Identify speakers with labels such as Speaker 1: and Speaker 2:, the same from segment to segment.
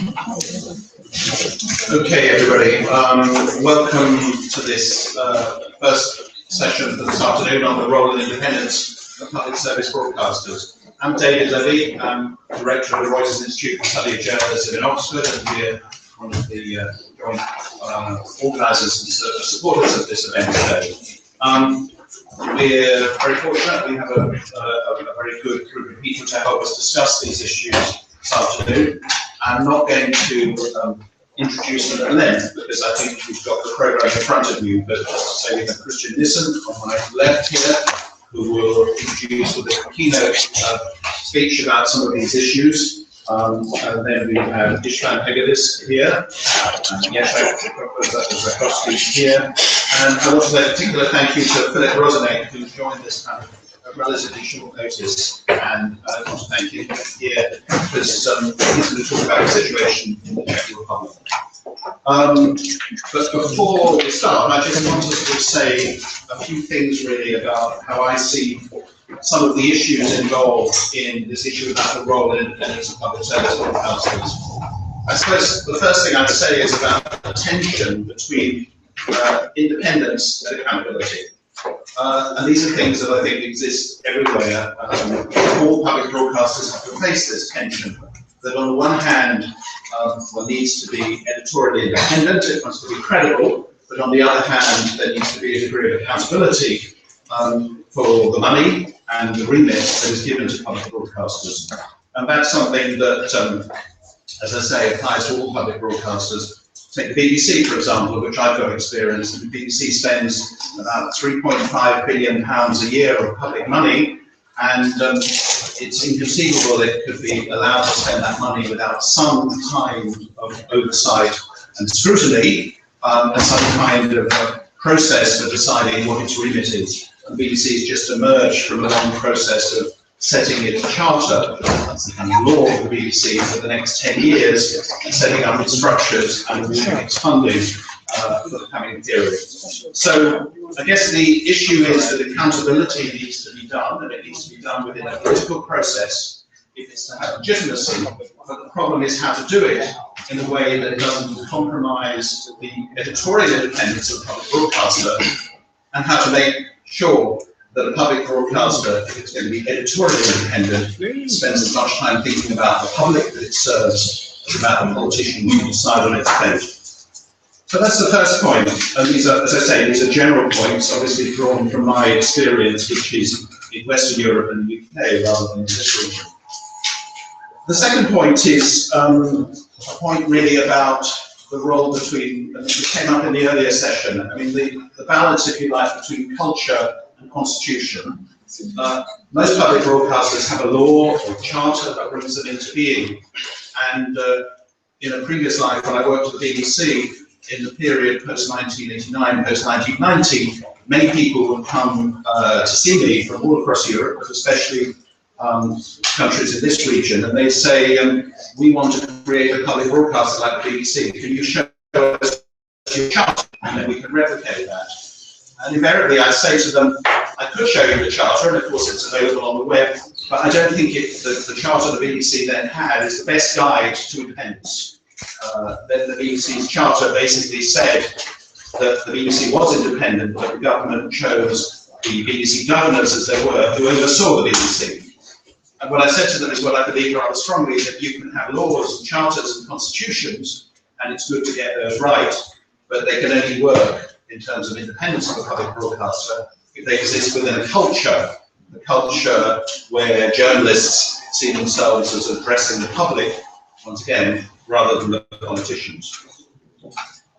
Speaker 1: Okay, everybody, welcome to this first session for this afternoon on the role and independence of public service broadcasters. I'm David Levy, I'm Director of the Reuters Institute for the Study of Journalism in Oxford, and we're one of the joint organisers and supporters of this event today. We're very fortunate, we have a very good group of people to help us discuss these issues this afternoon. I'm not going to introduce them at length because I think you've got the programme in front of you, but just to say we have Christian Nissen on my left here, who will introduce with a keynote speech about some of these issues. And then we have István Hegedűs here, and Jacek Zakowski here. And I want to say a particular thank you to Philip Rozenek, who joined this kind of relatively short notice, and I want to thank you here because he's going to talk about the situation in the Czech Republic. But before we start, I just want to sort of say a few things really about how I see some of the issues involved in this issue about the role and independence of public service broadcasters. I suppose the first thing I'd say is about the tension between independence and accountability. And these are things that I think exist everywhere. All public broadcasters have to face this tension. That on the one hand, one needs to be editorially independent, it wants to be credible, but on the other hand, there needs to be a degree of accountability for the money and the remit that is given to public broadcasters. And that's something that, as I say, applies to all public broadcasters. Take the BBC, for example, of which I've got experience. The BBC spends about £3.5 billion a year of public money, and it's inconceivable it could be allowed to spend that money without some kind of oversight and scrutiny, and some kind of process for deciding what its remit is. And the BBC has just emerged from a long process of setting its charter, that's the kind of law of the BBC for the next 10 years, setting up its structures and its funding for the coming period. So I guess the issue is that accountability needs to be done, and it needs to be done within a political process if it's to have legitimacy. But the problem is how to do it in a way that doesn't compromise the editorial independence of the public broadcaster, and how to make sure that a public broadcaster, if it's going to be editorially independent, spends as much time thinking about the public that it serves as about the politician who decide on its fate. So that's the first point, and these are, as I say, these are general points, obviously drawn from my experience, which is in Western Europe and the UK rather than in this region. The second point is a point really about the role between, and it came up in the earlier session, I mean the balance, if you like, between culture and constitution. Most public broadcasters have a law or charter that brings them into being. And in a previous life, when I worked at the BBC, in the period post-1989, post-1990, many people would come to see me from all across Europe, but especially countries in this region, and they say, we want to create a public broadcaster like the BBC. Can you show us your charter? And then we can replicate that. And invariably, I say to them, I could show you the charter, and of course it's available on the web, but I don't think the charter the BBC then had is the best guide to independence. Then the BBC's charter basically said that the BBC was independent, but the government chose the BBC governors, as they were, who oversaw the BBC. And what I said to them is, well, I believe rather strongly that you can have laws and charters and constitutions, and it's good to get those right, but they can only work in terms of independence of a public broadcaster if they exist within a culture where journalists see themselves as addressing the public, once again, rather than the politicians.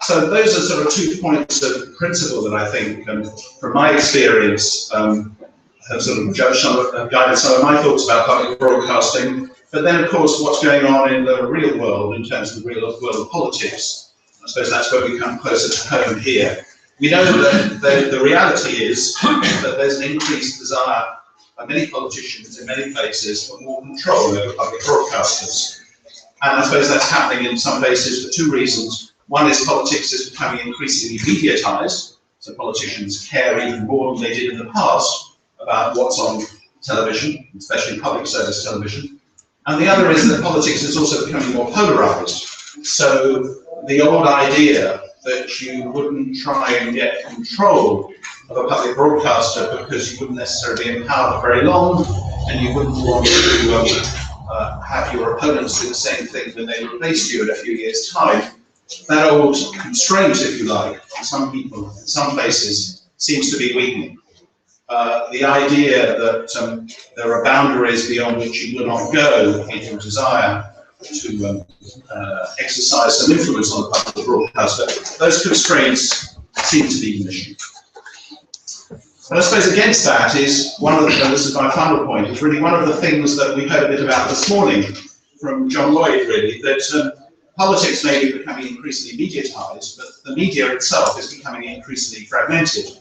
Speaker 1: So those are sort of 2 points of principle that I think, from my experience, have sort of guided some of my thoughts about public broadcasting. But then, of course, what's going on in the real world in terms of the real world of politics. I suppose that's where we come closer to home here. We know that the reality is that there's an increased desire by many politicians in many places for more control over public broadcasters. And I suppose that's happening in some places for 2 reasons. One is politics is becoming increasingly mediatized, so politicians care even more than they did in the past about what's on television, especially public service television. And the other is that politics is also becoming more polarized. So the old idea that you wouldn't try and get control of a public broadcaster because you wouldn't necessarily be in power for very long, and you wouldn't want to have your opponents do the same thing when they replace you in a few years' time. That old constraint, if you like, for some people, in some places, seems to be weakening. The idea that there are boundaries beyond which you will not go in your desire to exercise some influence on the public broadcaster, those constraints seem to be diminishing. And I suppose against that is one of the, and this is my final point, is really one of the things that we heard a bit about this morning from John Lloyd, really, that politics may be becoming increasingly mediatized, but the media itself is becoming increasingly fragmented.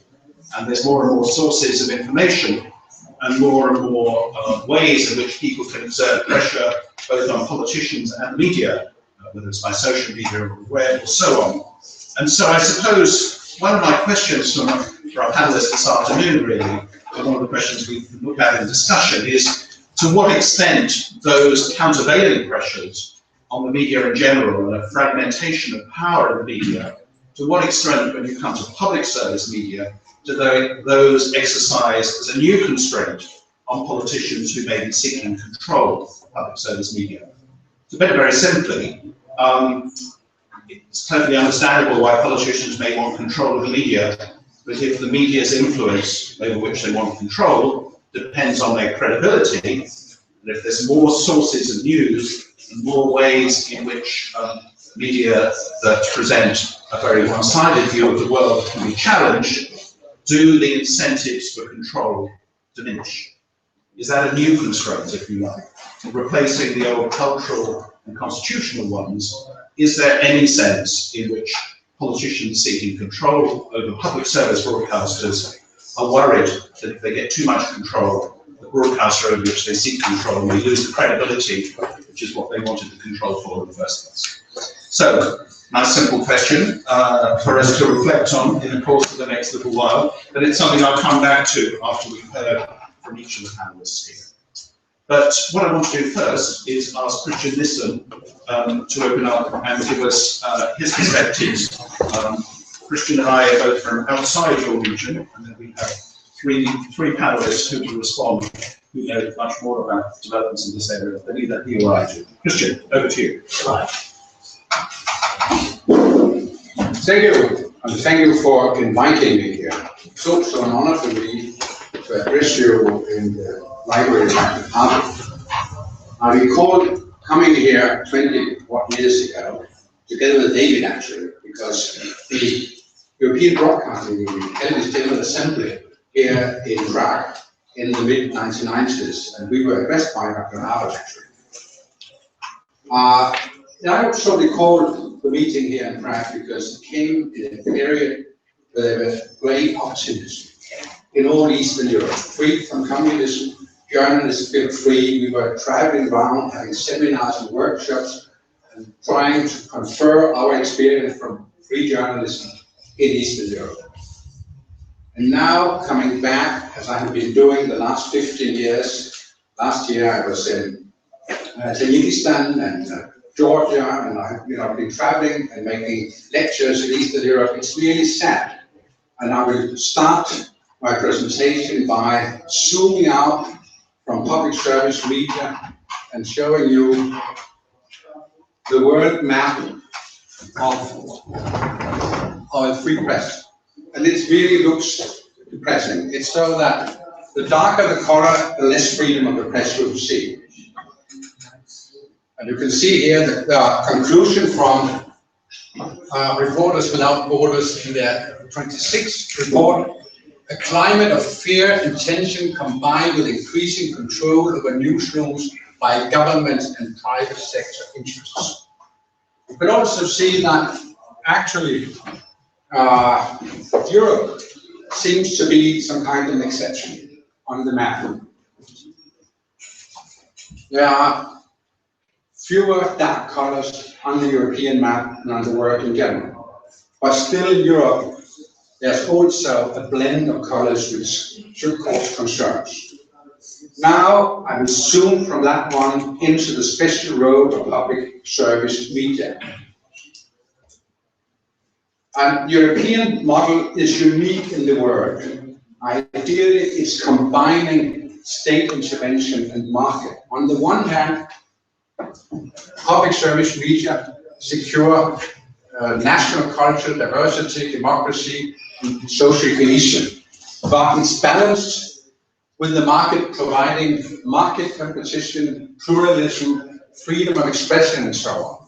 Speaker 1: And there's more and more sources of information and more ways in which people can exert pressure both on politicians and media, whether it's by social media or web or so on. And so I suppose one of my questions for our panelists this afternoon, really, and one of the questions we can look at in discussion is to what extent those countervailing pressures on the media in general and a fragmentation of power in the media, to what extent when you come to public service media, do those exercise as a new constraint on politicians who may be seeking control of public service media? To put it very simply, it's totally understandable why politicians may want control of the media, but if the media's influence over which they want control depends on their credibility, and if there's more sources of news and more ways in which media that present a very one-sided view of the world can be challenged, do the incentives for control diminish? Is that a new constraint, if you like, replacing the old cultural and constitutional ones? Is there any sense in which politicians seeking control over public service broadcasters are worried that if they get too much control, the broadcaster over which they seek control may lose the credibility, which is what they wanted the control for in the first place? So, nice simple question for us to reflect on in the course of the next little while, but it's something I'll come back to after we've heard from each of the panelists here. But what I want to do first is ask Christian Nissen to open up and give us his perspectives. Christian and I are both from outside your region, and then we have three panelists who will respond, who know much more about developments in this area than either he or I do. Christian, over to you.
Speaker 2: Hi. Thank you, and thank you for inviting me here. It's also an honor for me to address you in the library of Harvard. I recall coming here 20 years ago, together with David actually, because the European Broadcasting Union held its General Assembly here in Prague in the mid-1990s, and we were addressed by Dr. Harvard actually. I also recall the meeting here in Prague because it came in a period where there was great optimism in all Eastern Europe, free from communism, journalists feel free. We were traveling around, having seminars and workshops, and trying to confer our experience from free journalism in Eastern Europe. And now, coming back, as I have been doing the last 15 years, last year I was in Tajikistan and Georgia, and I've been traveling and making lectures in Eastern Europe. It's really sad. And I will start my presentation by zooming out from public service media and showing you the world map of our free press. And it really looks depressing. It's so that the darker the color, the less freedom of the press you'll see. And you can see here the conclusion from Reporters Without Borders in their 26th report: a climate of fear and tension combined with increasing control over newsrooms by government and private sector interests. You can also see that actually Europe seems to be some kind of an exception on the map. There are fewer dark colors on the European map than on the world in general. But still in Europe, there's also a blend of colors which should cause concerns. Now I will zoom from that one into the special role of public service media. And the European model is unique in the world. Ideally, it's combining state intervention and market. On the one hand, public service media secure national culture, diversity, democracy, and social cohesion. But it's balanced with the market providing market competition, pluralism, freedom of expression, and so on.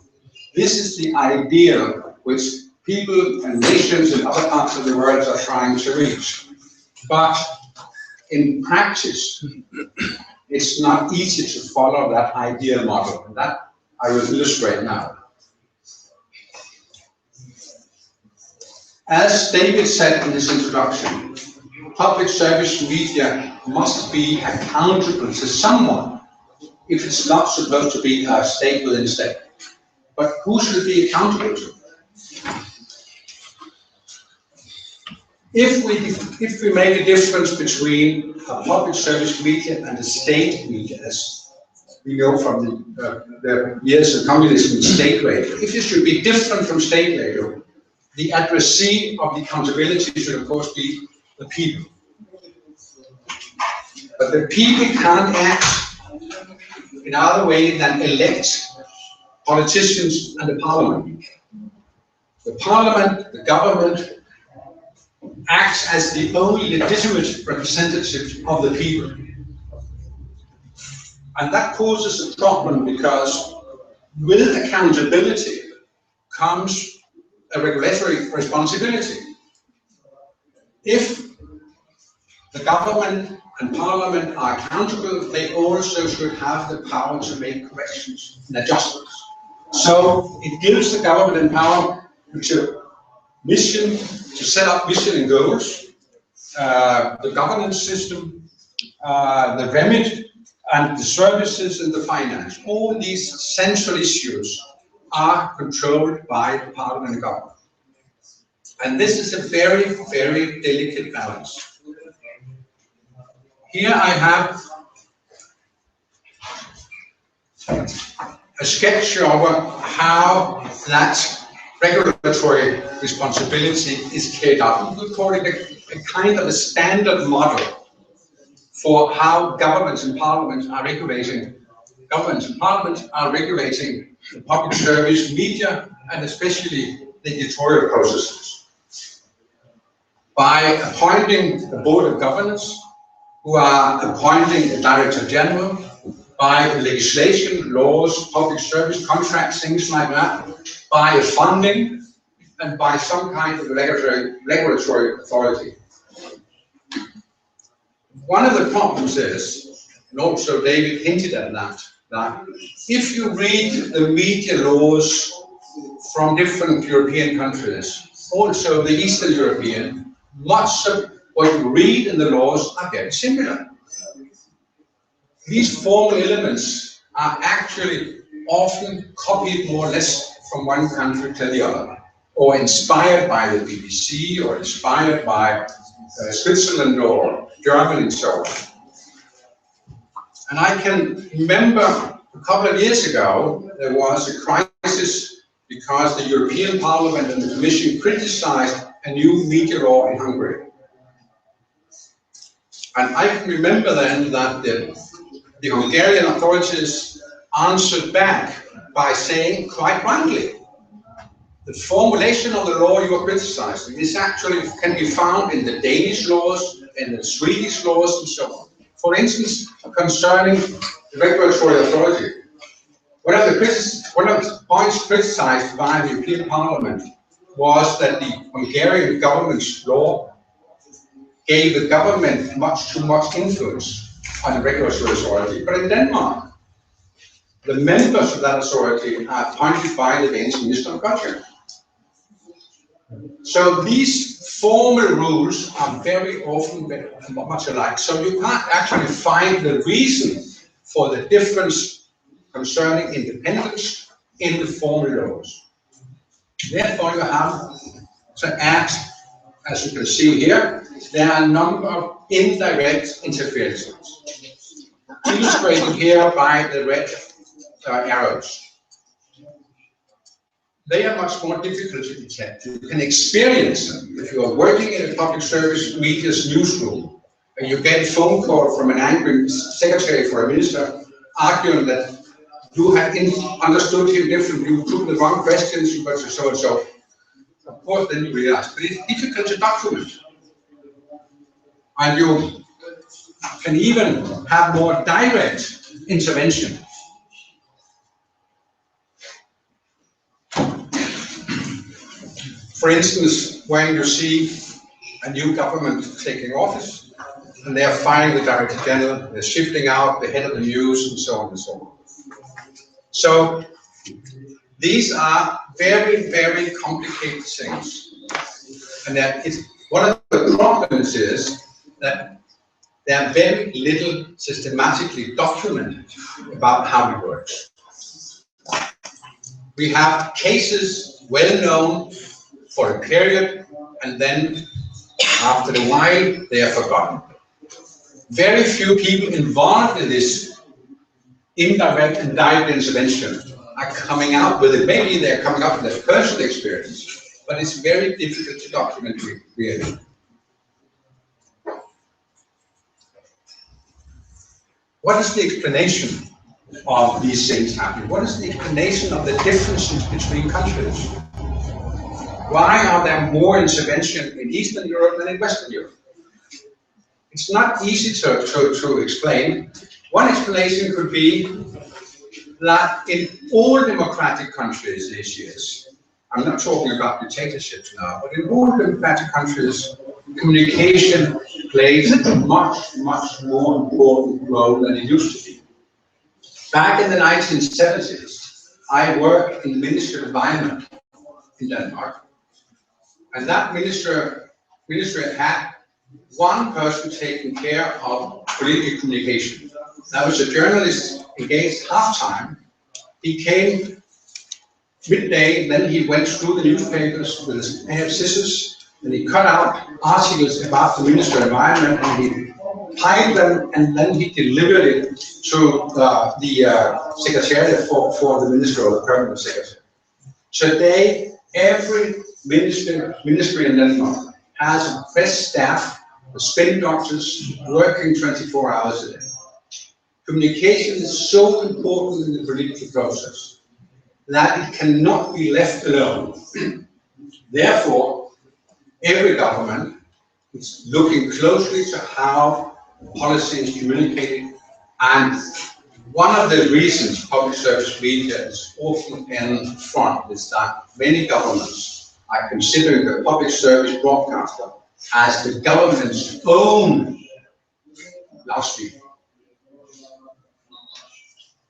Speaker 2: This is the ideal which people and nations in other parts of the world are trying to reach. But in practice, it's not easy to follow that ideal model. And that I will illustrate now. As David said in his introduction, public service media must be accountable to someone if it's not supposed to be a state within a state. But who should it be accountable to? If we make a difference between a public service media and a state media, as we know from the years of communism and state radio, if it should be different from state radio, the addressee of the accountability should of course be the people. But the people can't act in other way than elect politicians and the parliament. The parliament, the government, acts as the only legitimate representative of the people. And that causes a problem because with accountability comes a regulatory responsibility. If the government and parliament are accountable, they also should have the power to make corrections and adjustments. So it gives the government the power to set up mission and goals, the governance system, the remit, and the services and the finance. All these central issues are controlled by the parliament and government. And this is a very, very delicate balance. Here I have a sketch of how that regulatory responsibility is carried out. We could call it a kind of a standard model for how governments and parliaments are regulating the public service media and especially the editorial processes. By appointing a board of governors who are appointing a director general, by legislation, laws, public service contracts, things like that, by funding, and by some kind of regulatory authority. One of the problems is, and also David hinted at that if you read the media laws from different European countries, also the Eastern European, much of what you read in the laws are very similar. These formal elements are actually often copied more or less from one country to the other, or inspired by the BBC, or inspired by Switzerland or Germany and so on. And I can remember a couple of years ago, there was a crisis because the European Parliament and the Commission criticized a new media law in Hungary. And I can remember then that the Hungarian authorities answered back by saying, quite rightly, the formulation of the law you are criticizing is actually can be found in the Danish laws, in the Swedish laws, and so on. For instance, concerning the regulatory authority, one of the points criticized by the European Parliament was that the Hungarian government's law gave the government much too much influence on the regulatory authority. But in Denmark, the members of that authority are appointed by the Danish Minister of Culture. So these formal rules are very often much alike. So you can't actually find the reason for the difference concerning independence in the formal laws. Therefore, you have to act, as you can see here, there are a number of indirect interferences, illustrated here by the red arrows. they are much more difficult to detect. You can experience them. If you are working in a public service media's newsroom, and you get a phone call from an angry secretary for a minister arguing that you have understood him differently, you took the wrong questions, you got to so and so. Of course, then you realize, but it's difficult to document. And you can even have more direct intervention. For instance, when you see a new government taking office, and they are firing the Director General, they're shifting out the head of the news, and so on and so on. So these are very, very complicated things. And that is one of the problems is that there are very little systematically documented about how it works. We have cases well known for a period, and then after a while they are forgotten. Very few people involved in this indirect and direct intervention are coming out with it. Maybe they're coming up with their personal experience, but it's very difficult to document really. What is the explanation of these things happening? What is the explanation of the differences between countries? Why are there more intervention in Eastern Europe than in Western Europe? It's not easy to explain. One explanation could be that in all democratic countries these years, I'm not talking about dictatorships now, but in all democratic countries, communication plays a much, much more important role than it used to be. Back in the 1970s, I worked in the Ministry of Environment in Denmark, and that ministry had one person taking care of political communication. That was a journalist engaged half-time. He came midday, then he went through the newspapers with a pair of scissors, and he cut out articles about the Ministry of Environment, and he piled them, and then he delivered it to the Secretariat for the Ministry, or the Permanent Secretary. Today, every ministry in Denmark has a press staff, the spin doctors working 24 hours a day. Communication is so important in the political process that it cannot be left alone. Therefore, every government is looking closely to how policy is communicated, and one of the reasons public service media is often in front is that many governments are considering the public service broadcaster as the government's own loudspeaker.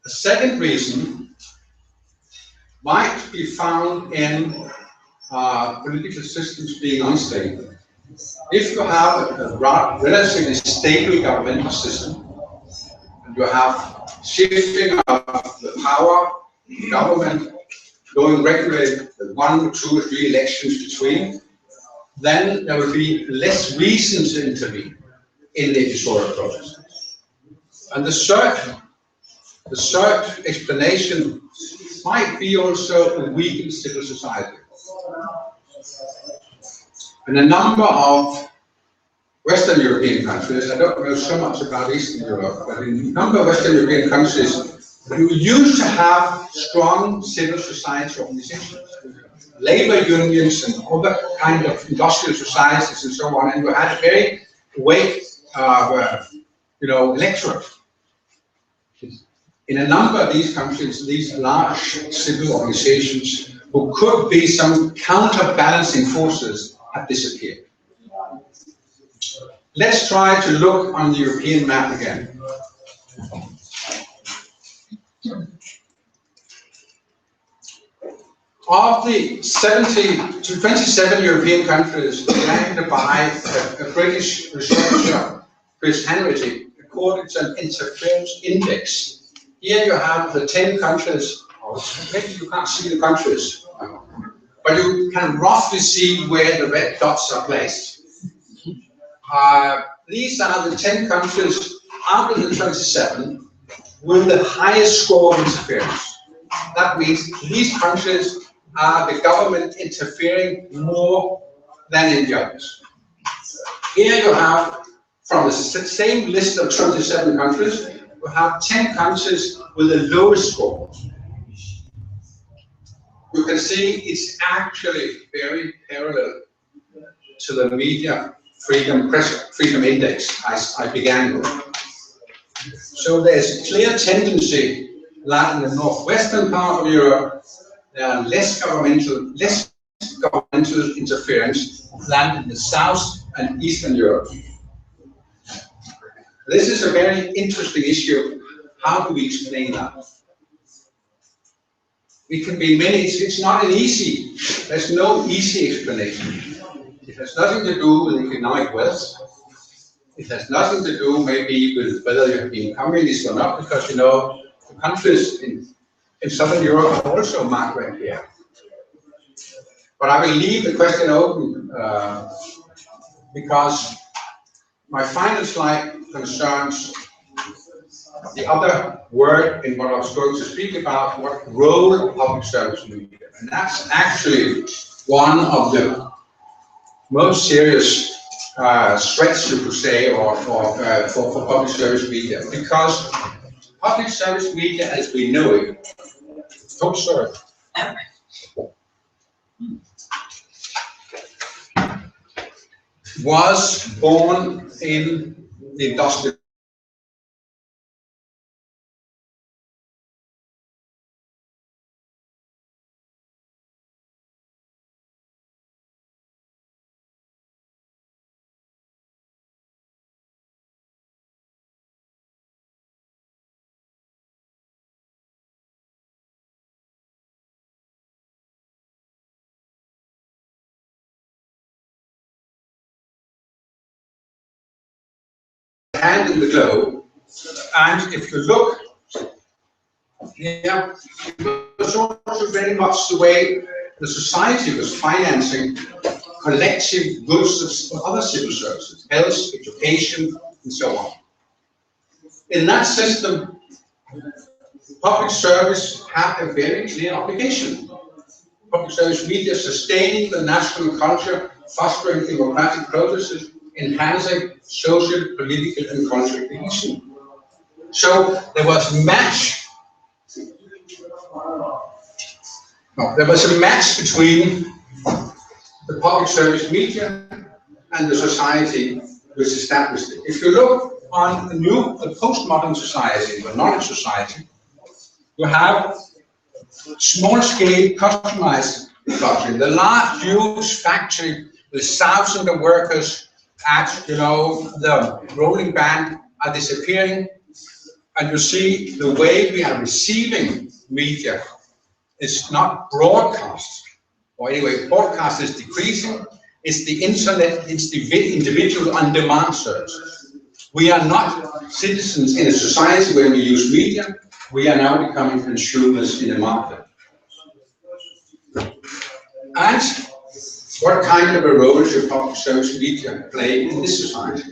Speaker 2: The second reason might be found in political systems being unstable. If you have a relatively stable governmental system, and you have shifting of the power, government going regularly with 1, 2, or 3 elections between, then there will be less reason to intervene in the editorial process. And the third explanation might be also a weakened civil society. In a number of Western European countries, I don't know so much about Eastern Europe, but in a number of Western European countries, you used to have strong civil society organizations, labor unions and other kind of industrial societies and so on, and you had a very weak electorate. In a number of these countries, these large civil organizations, who could be some counterbalancing forces, have disappeared. Let's try to look on the European map again. Of the 70 to 27 European countries ranked by a British researcher, Chris Henry, according to an interference index, here you have the 10 countries. Maybe you can't see the countries, but you can roughly see where the red dots are placed. These are the 10 countries out of the 27 with the highest score of interference. That means these countries are the government interfering more than in the others. Here you have, from the same list of 27 countries, you have 10 countries with the lowest score. You can see it's actually very parallel to the media freedom index I began with. So there's a clear tendency that in the northwestern part of Europe, there are less governmental interference than in the south and eastern Europe. This is a very interesting issue. How do we explain that? It can be many, it's not an easy, there's no easy explanation. It has nothing to do with economic wealth. It has nothing to do maybe with whether you have been communist or not, because you know, the countries in Southern Europe are also marked here. But I will leave the question open because my final slide concerns the other word in what I was going to speak about, what role of public service media. And that's actually one of the most serious threats, you could say, for public service media, because public service media as we know it, was born in the industrial hand in the globe, and if you look here, it was also very much the way the society was financing collective goods of other civil services, health, education, and so on. In that system, public service had a very clear obligation. Public service media sustaining the national culture, fostering democratic processes, enhancing social, political, and cultural cohesion. So there was a match between the public service media and the society which established it. If you look on the postmodern society, the knowledge society, you have small-scale customized production. The large, huge factory with thousands of workers at, you know, the rolling band are disappearing, and you see the way we are receiving media is not broadcast, or anyway, broadcast is decreasing. It's the internet, it's the individual on-demand service. We are not citizens in a society where we use media. We are now becoming consumers in a market. And what kind of a role should public service media play in this society?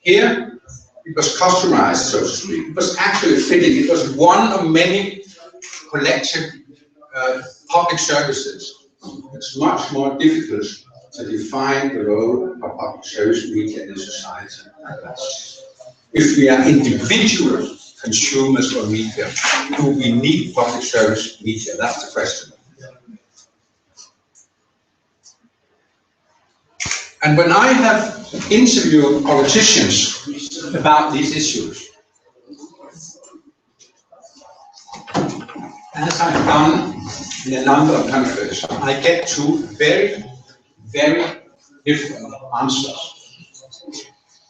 Speaker 2: Here, it was customized, so to speak. It was actually fitting. It was one of many collective public services. It's much more difficult to define the role of public service media in society. If we are individual consumers of media, do we need public service media? That's the question. And when I have interviewed politicians about these issues, as I've done in a number of countries, I get two very, very different answers.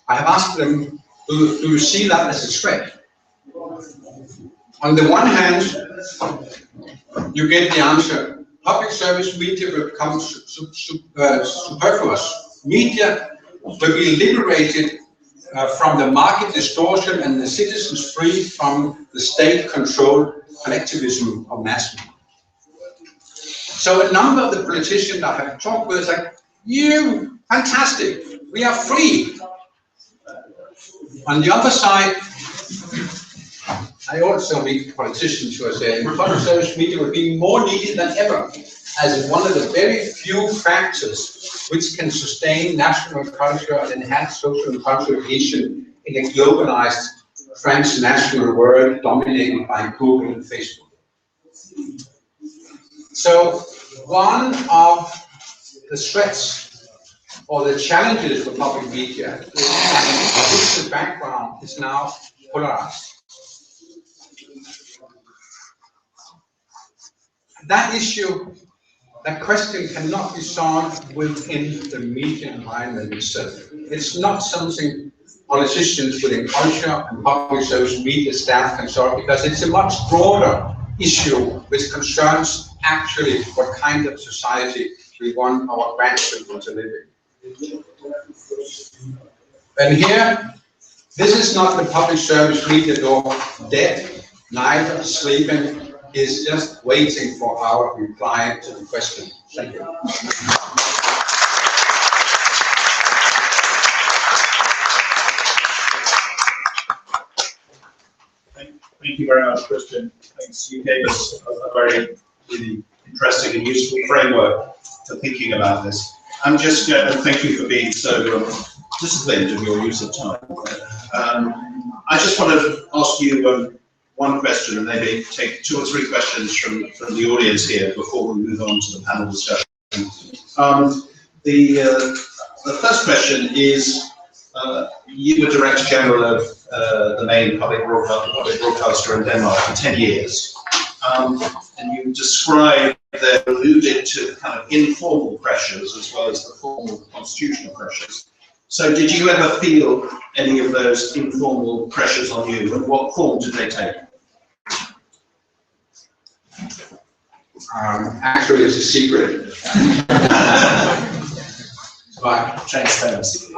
Speaker 2: I have asked them, do you see that as a threat? On the one hand, you get the answer, public service media will become superfluous. Media will be liberated from the market distortion and the citizens free from the state-controlled collectivism of mass media. So a number of the politicians I have talked with are like, you, fantastic, we are free. On the other side, I also meet politicians who are saying public service media will be more needed than ever, as one of the very few factors which can sustain national culture and enhance social and cultural cohesion in a globalized transnational world dominated by Google and Facebook. So one of the threats or the challenges for public media is that the background is now polarized. That issue, that question cannot be solved within the media environment itself. It's not something politicians within culture and public service media staff can solve, because it's a much broader issue which concerns actually what kind of society we want our grandchildren to live in. And here, this is not the public service media door dead, neither sleeping. Is just waiting for our reply to the question. Thank you.
Speaker 1: Thank you very much, Christian. Thanks. You gave us a very really interesting and useful framework for thinking about this. I'm just thank you for being so disciplined in your use of time. I just want to ask you one question, and maybe take 2 or 3 questions from the audience here before we move on to the panel discussion. The first question is, you were Director General of the main public broadcaster in Denmark for 10 years, and you described there, alluded to kind of informal pressures as well as the formal constitutional pressures. So did you ever feel any of those informal pressures on you, and what form did they take?
Speaker 2: Actually, it's a secret. But
Speaker 1: transparency.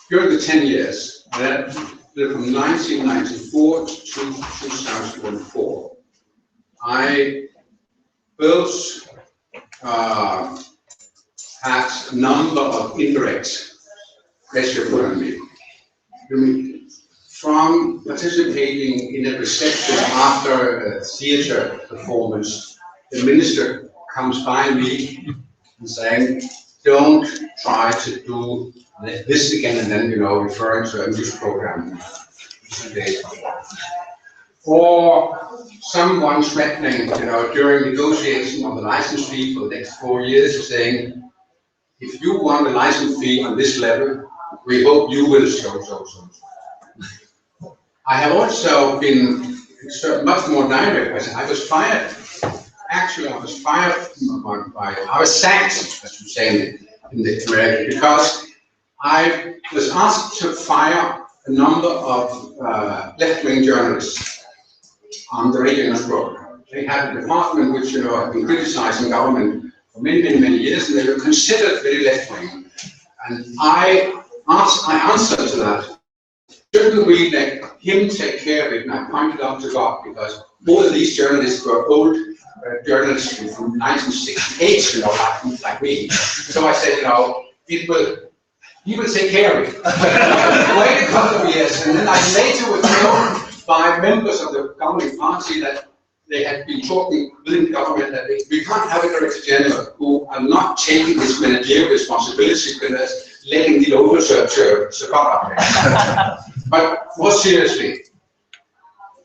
Speaker 2: During the 10 years, from 1994 to 2004, I both had a number of indirect pressure put on me. From participating in a reception after a theater performance, the minister comes by me and saying, don't try to do this again, and then, referring to a news program. Or someone threatening, during negotiation of the license fee for the next 4 years, saying, if you want a license fee on this level, we hope you will so. I have also been much more direct. I was fired. Actually, I was fired I was sacked, as you say in the American, because I was asked to fire a number of left-wing journalists on the radio news program. They had a department which, had been criticizing government for many years, and they were considered very left-wing. And I answered to that. Shouldn't we let him take care of it? And I pointed out to God, because all of these journalists were old journalists from 1968, like me. So I said, he will take care of it. Wait a couple of years, and then I later was told by members of the governing party that they had been talking within the government that we can't have a Director General who are not taking this managerial responsibility, but letting it over to God. But more seriously,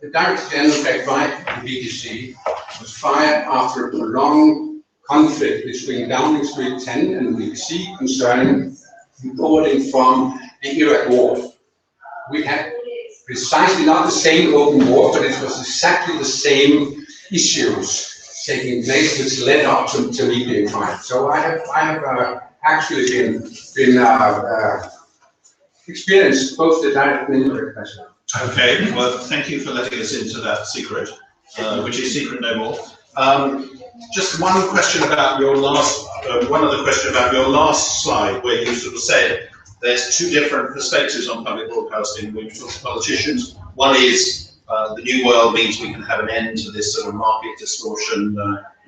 Speaker 2: the Director General back right at the BBC was fired after a prolonged conflict between Downing Street 10 and the BBC concerning reporting from the Iraq War. We had precisely not the same open war, but it was exactly the same issues taking place which led up to me being fired. So I have actually been experienced both the direct and indirect pressure.
Speaker 1: Okay, well, thank you for letting us into that secret, which is secret no more. Just one question about your last, one other question about your last slide, where you sort of said there's 2 different perspectives on public broadcasting when you talk to politicians. One is the new world means we can have an end to this sort of market distortion,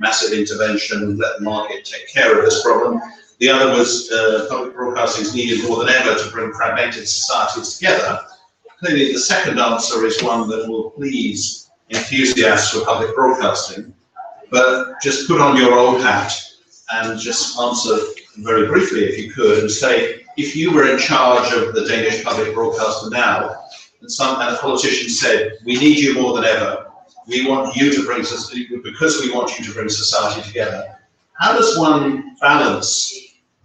Speaker 1: massive intervention, let the market take care of this problem. The other was public broadcasting is needed more than ever to bring fragmented societies together. clearly the second answer is one that will please enthusiasts for public broadcasting, but just put on your old hat and just answer very briefly, if you could, and say, if you were in charge of the Danish public broadcaster now, and a politician said, we need you more than ever, we want you to bring, because we want you to bring society together, how does one balance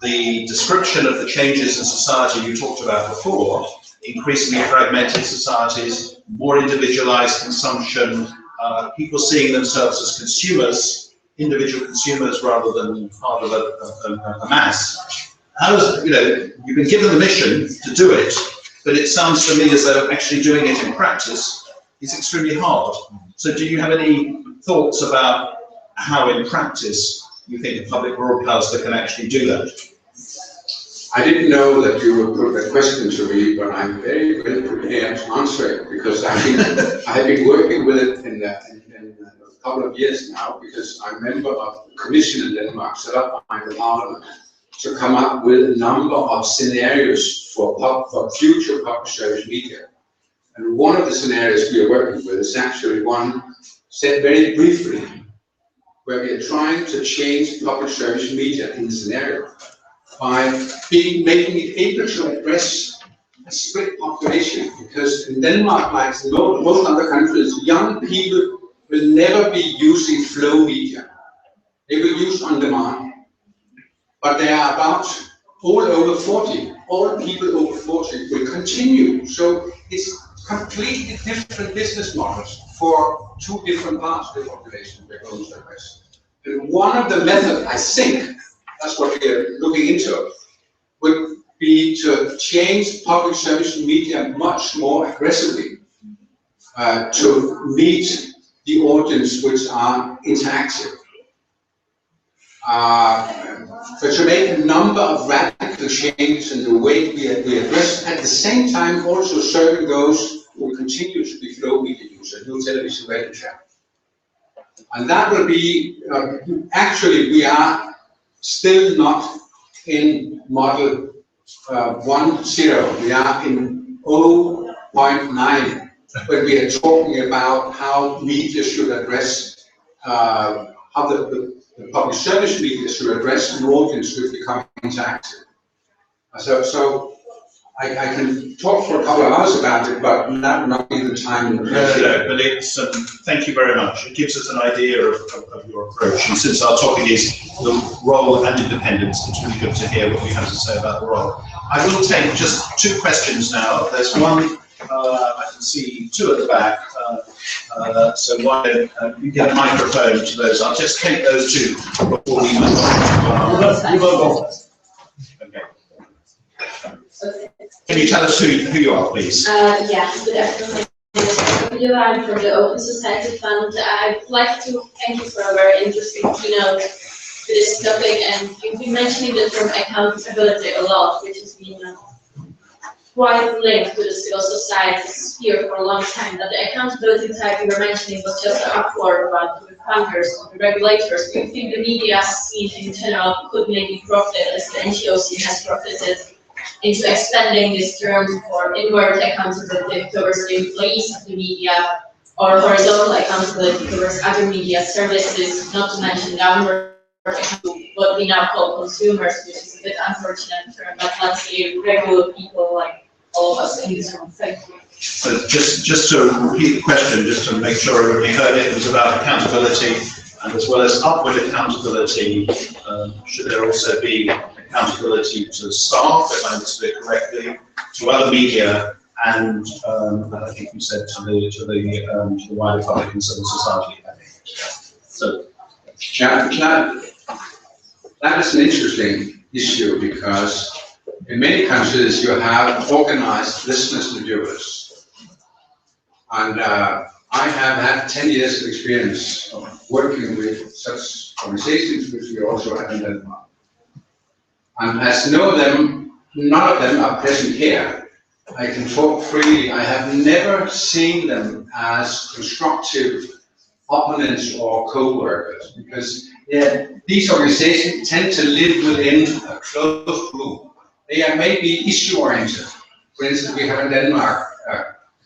Speaker 1: the description of the changes in society you talked about before, increasingly fragmented societies, more individualized consumption, people seeing themselves as consumers, individual consumers rather than part of a mass? How does, you've been given the mission to do it, but it sounds to me as though actually doing it in practice is extremely hard. So do you have any thoughts about how in practice you think a public broadcaster can actually do that?
Speaker 2: I didn't know that you would put that question to me, but I'm very well prepared to answer it, because I've been working with it in a couple of years now, because I'm a member of the commission in Denmark set up by the parliament to come up with a number of scenarios for future public service media. And one of the scenarios we are working with is actually one said very briefly, where we are trying to change public service media in the scenario by making it able to address a split population. Because in Denmark, like most other countries, young people will never be using flow media. They will use on demand. But they are about all over 40. All people over 40 will continue. So it's completely different business models for two different parts of the population we're going to address. And one of the methods, I think, that's what we are looking into, would be to change public service media much more aggressively to meet the audience which are interactive. But to make a number of radical changes in the way we address, at the same time also serving those who continue to be flow media users, new television, radio channel. And that will be, actually we are still not in model 1.0, we are in 0.9, when we are talking about how media should address, how the public service media should address an audience who become interactive. So I can talk for a couple of hours about it, but that will not be the time.
Speaker 1: No, but it's, thank you very much. It gives us an idea of your approach. And since our topic is the role and independence, it's really good to hear what you have to say about the role. I will take just two questions now. There's one, I can see two at the back. So why don't you get a microphone to those? I'll just take those two before we move on. Okay. Can you tell us who you are, please?
Speaker 3: Yeah, good afternoon. I'm from the Open Society Fund. I'd like to thank you for a very interesting keynote to this topic, and you've been mentioning the term accountability a lot, which has been quite linked to the civil society sphere for a long time. But the accountability type you were mentioning was just an upward one to the funders, to the regulators. Do you think the media scene in general could maybe profit, as the NGO scene has profited, into expanding this term for inward accountability towards the employees of the media, or horizontal accountability towards other media services, not to mention downward accountability, what we now call consumers, which is a bit unfortunate term, but let's say regular people like all of us in this room. Thank you.
Speaker 1: So just to repeat the question, just to make sure everybody heard it, it was about accountability, and as well as upward accountability, should there also be accountability to staff, if I understood it correctly, to other media, and I think you said to the wider public and civil society. So,
Speaker 2: that is an interesting issue, because in many countries you have organized business reviewers, and I have had 10 years of experience of working with such organizations, which we also have in Denmark. And as none of them are present here, I can talk freely. I have never seen them as constructive opponents or co-workers, because these organizations tend to live within a closed group. They are maybe issue-oriented. For instance, we have in Denmark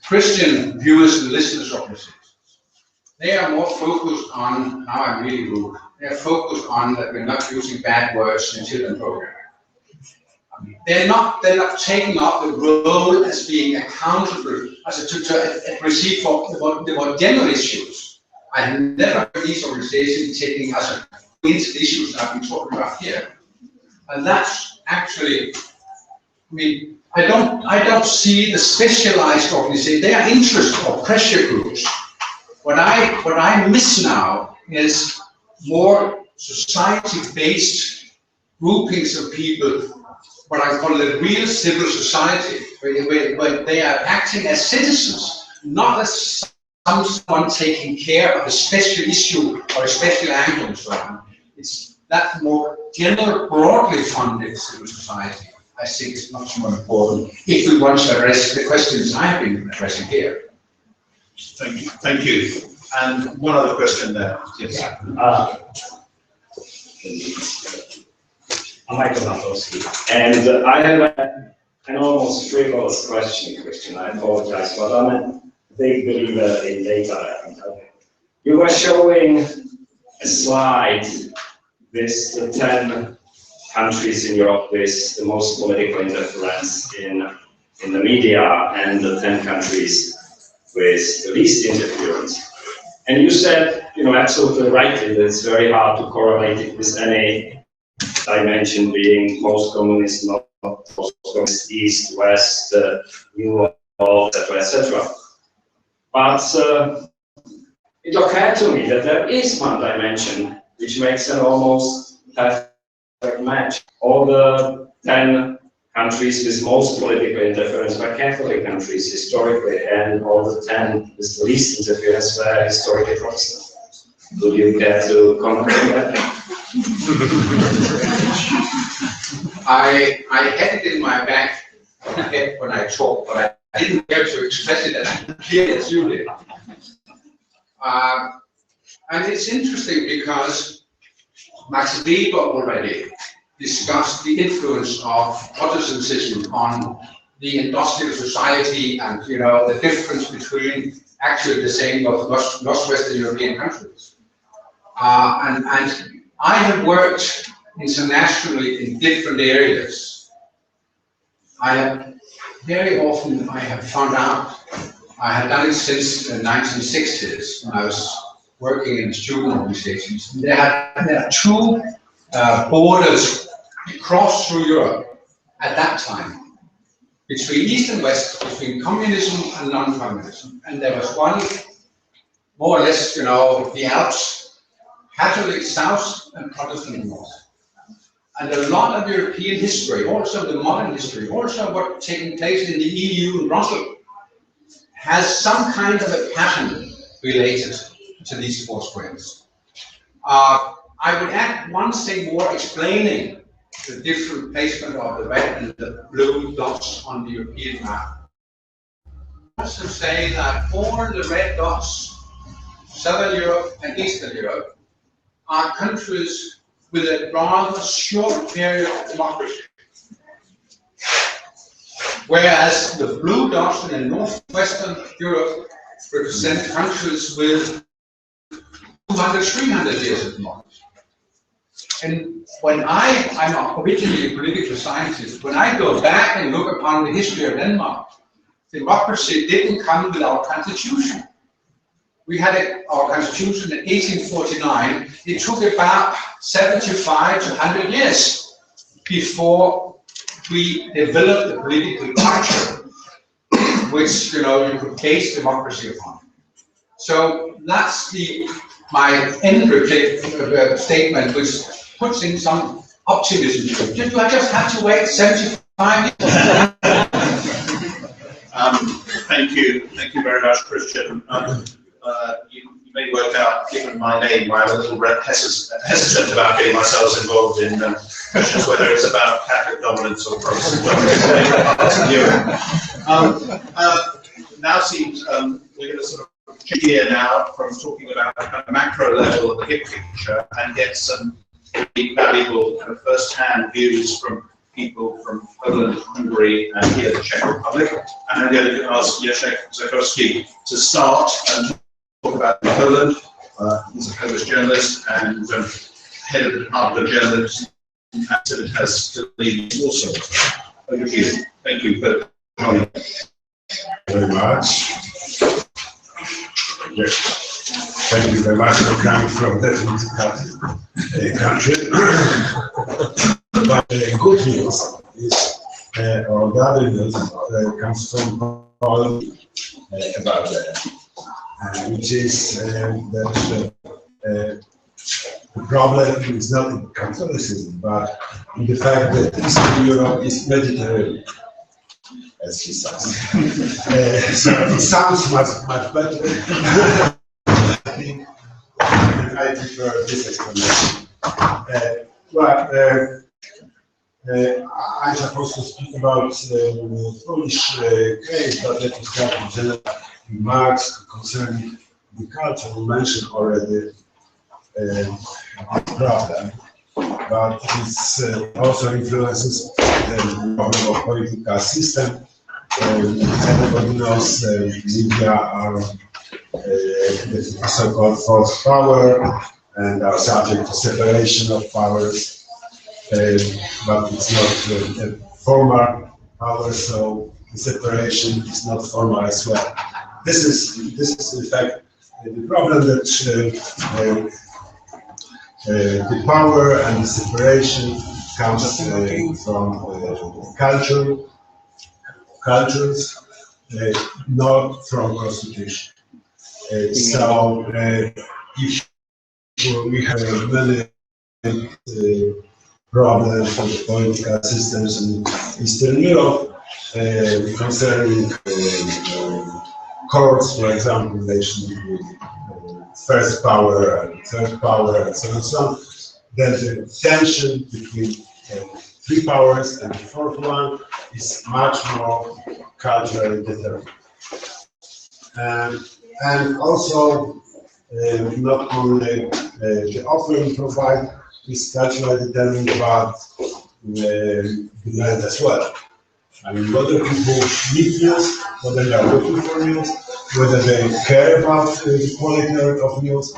Speaker 2: Christian viewers and listeners organizations. They are more focused on, now I'm really rude, they're focused on that we're not using bad words in children's programming. They're not taking up the role as being accountable as to receive for the more general issues. I have never heard these organizations taking us into the issues that I've been talking about here. And that's actually, I mean, I don't see the specialized organization. They are interest or pressure groups. What I miss now is more society-based groupings of people, what I call the real civil society, where they are acting as citizens, not as someone taking care of a special issue or a special angle and so on. It's that more general, broadly funded civil society, I think, is much more important if we want to address the questions I've been addressing here.
Speaker 1: Thank you. Thank you. And one other question there. Yes.
Speaker 4: I'm Michael Matowski, and I have an almost frivolous question, Christian. I apologize, but I'm a big believer in data. You were showing a slide with the 10 countries in Europe with the most political interference in the media and the 10 countries with the least interference. And you said, absolutely rightly, that it's very hard to correlate it with any dimension being post-communist, not post-communist, east, west, new, etc., etc. But it occurred to me that there is one dimension which makes an almost perfect match. All the 10 countries with most political interference were Catholic countries historically, and all the 10 with the least interference were historically Protestant. Would you care to comment on that?
Speaker 2: I had it in my back when I talked, but I didn't dare to express it as clearly as you did. And it's interesting because Max Weber already discussed the influence of Protestantism on the industrial society and, the difference between actually the same Northwestern European countries. And I have worked internationally in different areas. Very often I have found out, I have done it since the 1960s when I was working in student organizations. There are two borders across through Europe at that time, between East and West, between communism and non-communism. And there was one, more or less, the Alps, Catholic South and Protestant North. And a lot of European history, also the modern history, also what's taking place in the EU and Brussels, has some kind of a pattern related to these four squares. I would add one thing more explaining the different placement of the red and the blue dots on the European map. I also say that all the red dots, Southern Europe and Eastern Europe, are countries with a rather short period of democracy. Whereas the blue dots in Northwestern Europe represent countries with 200, 300 years of democracy. And when I'm originally a political scientist, when I go back and look upon the history of Denmark, democracy didn't come with our constitution. We had our constitution in 1849. It took about 75 to 100 years before we developed a political culture which you could base democracy upon. So that's my end statement, which puts in some optimism. Do I just have to wait 75 years?
Speaker 1: Thank you very much, Christian. You may work out, given my name, why I'm a little hesitant about getting myself involved in questions whether it's about Catholic dominance or Protestant dominance in parts of Europe. Now seems we're going to sort of change gear now from talking about a kind of macro level of the big picture and get some really valuable kind of first-hand views from people from Poland, Hungary, and here the Czech Republic. And I'm going to ask Jacek Zakowski to start and talk about Poland. He's a Polish journalist and head of the Department of Journalism, and it has to lead also. Over to you. Thank you for joining.
Speaker 5: Very much. Yes. Thank you very much for coming from that country. But good news is, or the other news comes from Poland about that, which is that the problem is not in Catholicism, but in the fact that Eastern Europe is Mediterranean, as he says. So it sounds much better. I think I prefer this explanation. I'm supposed to speak about Polish case, but let me start with general remarks concerning the culture. We mentioned already the problem, but it also influences the problem of political system. Everybody knows media are the so-called false power and are subject to separation of powers, but it's not a formal power, so the separation is not formal as well. This is in fact the problem that the power and the separation comes from cultures, not from constitution. So if we have many problems with political systems in Eastern Europe concerning courts, for example, relation between first power and third power and so on and so on, then the tension between three powers and the fourth one is much more culturally determined. And also, not only the offering provided is culturally determined, but the demand as well. I mean, whether people need news, whether they are looking for news, whether they care about the quality of news.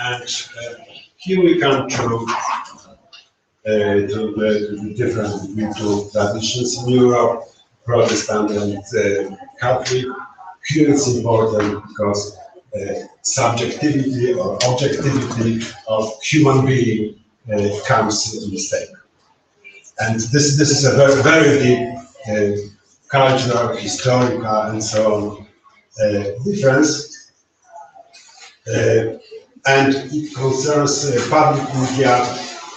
Speaker 5: And here we come to the difference between two traditions in Europe, Protestant and Catholic. Here it's important because subjectivity or objectivity of human being comes in stake. And this is a very deep cultural, historical, and so on difference. And it concerns public media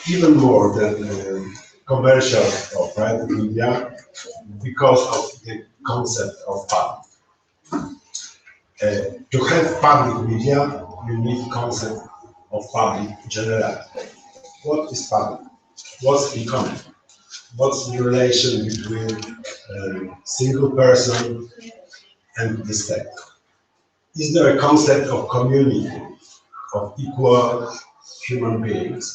Speaker 5: even more than commercial or private media because of the concept of public. To have public media, you need concept of public generality. What is public? What's in common? What's the relation between a single person and the state? Is there a concept of community, of equal human beings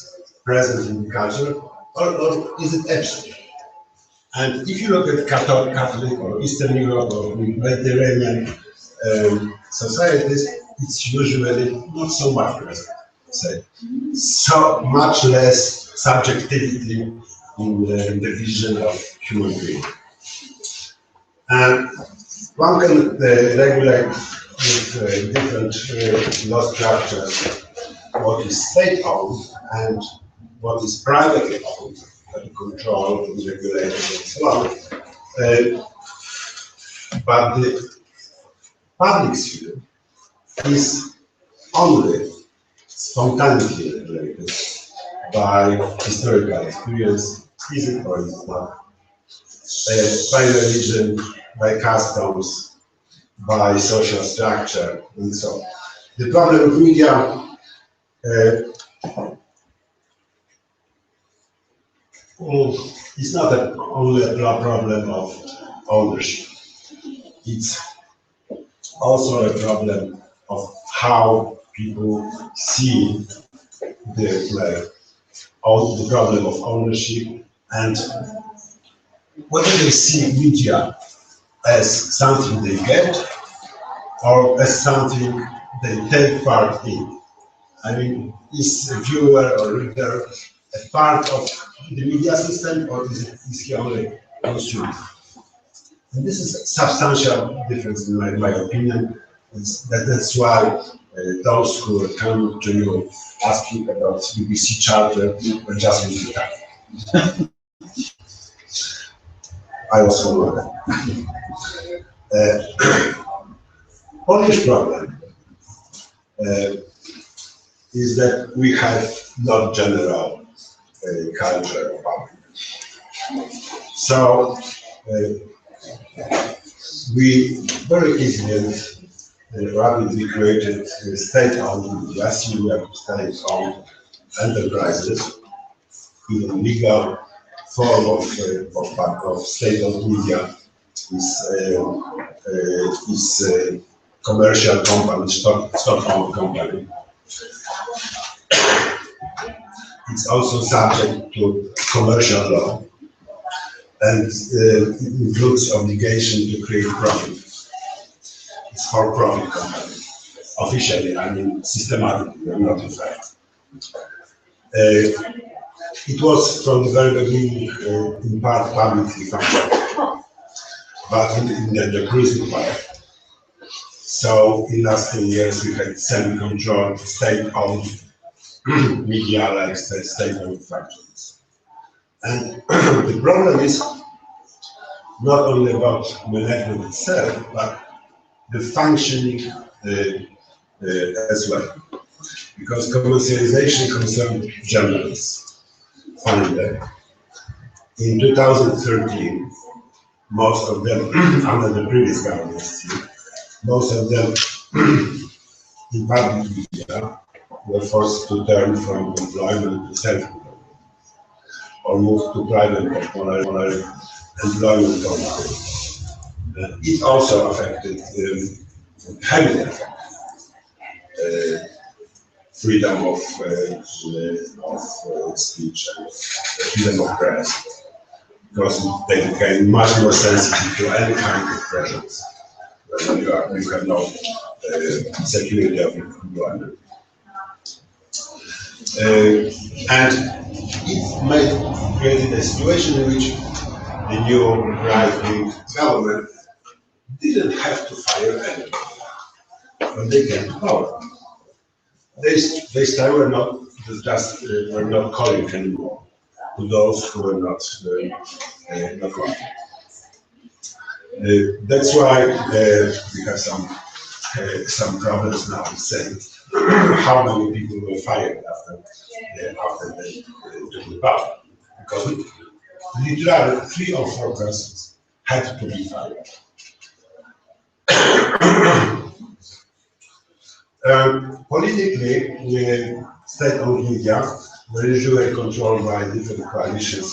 Speaker 5: present in the culture, or is it abstract? And if you look at Catholic or Eastern Europe or Mediterranean societies, it's usually not so much present. Say, so much less subjectivity in the vision of human being. And one can regulate with different law structures what is state-owned and what is privately owned, controlled and regulated and so on. But the public sphere is only spontaneously regulated by historical experience, is it or is it not, by religion, by customs, by social structure, and so on. The problem with media is not only a problem of ownership. It's also a problem of how people see the problem of ownership And whether they see media as something they get or as something they take part in. I mean, is a viewer or reader a part of the media system, or is he only consumer? And this is a substantial difference in my opinion. That's why those who come to you asking about BBC Charter were just losing time. I also know that. Polish problem is that we have not general culture of public. So we very easily and rapidly created state-owned media, state-owned enterprises, even legal form of state-owned media is commercial company, stock-owned company. It's also subject to commercial law, and it includes obligation to create profit. It's for-profit company. Officially, I mean systematically, not in fact. It was from the very beginning in part publicly funded, but in the decreasing part. So in last 10 years we had semi-controlled state-owned media like state-owned factories. And the problem is not only about management itself, but the functioning as well. Because commercialization concerned journalists. Finally, in 2013, most of them, under the previous government, most of them in public media were forced to turn from employment to self-employment, or move to private employment company. It also affected, heavily affected, freedom of speech and freedom of press, because they became much more sensitive to any kind of pressures. When you have no security of employment. And it created a situation in which the new right-wing government didn't have to fire anyone when they came to power. They still were not were not calling anymore to those who were not working. That's why we have some problems now saying how many people were fired after they took the power, because literally 3 or 4 persons had to be fired. Politically, state-owned media were usually controlled by different coalitions,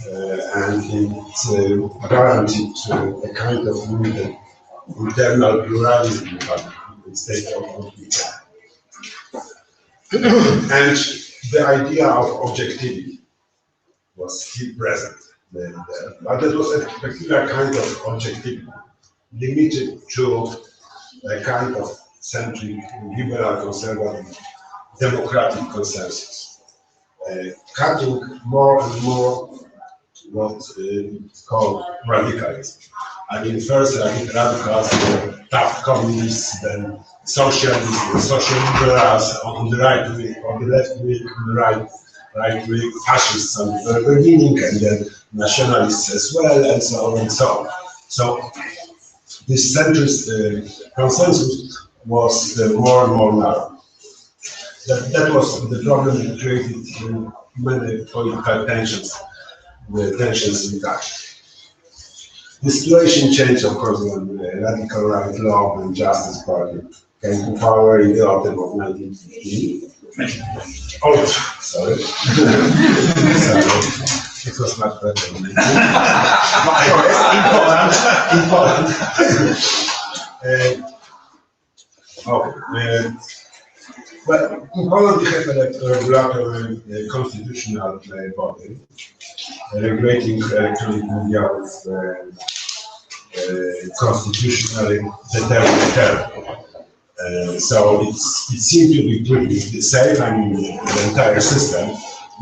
Speaker 5: and it's guaranteed a kind of limited internal pluralism in state-owned media. And the idea of objectivity was still present there, but that was a particular kind of objectivity, limited to a kind of centric, liberal, conservative, democratic consensus, cutting more and more what is called radicalism. I mean, first radicals were tough communists, then socialists, social liberals on the right wing, on the left wing, on the right wing, fascists on the very beginning, and then nationalists as well, and so on and so on. So this centrist consensus was more and more narrow. That was the problem that created many political tensions in touch. The situation changed, of course, when the radical right law and Justice Party came to power in the autumn of 1915. Oh, sorry. Sorry. It was much better than in Poland. Well, in Poland we have a regulatory constitutional body, regulating electronic media with constitutionally determined term. So it seems to be pretty safe, I mean, the entire system,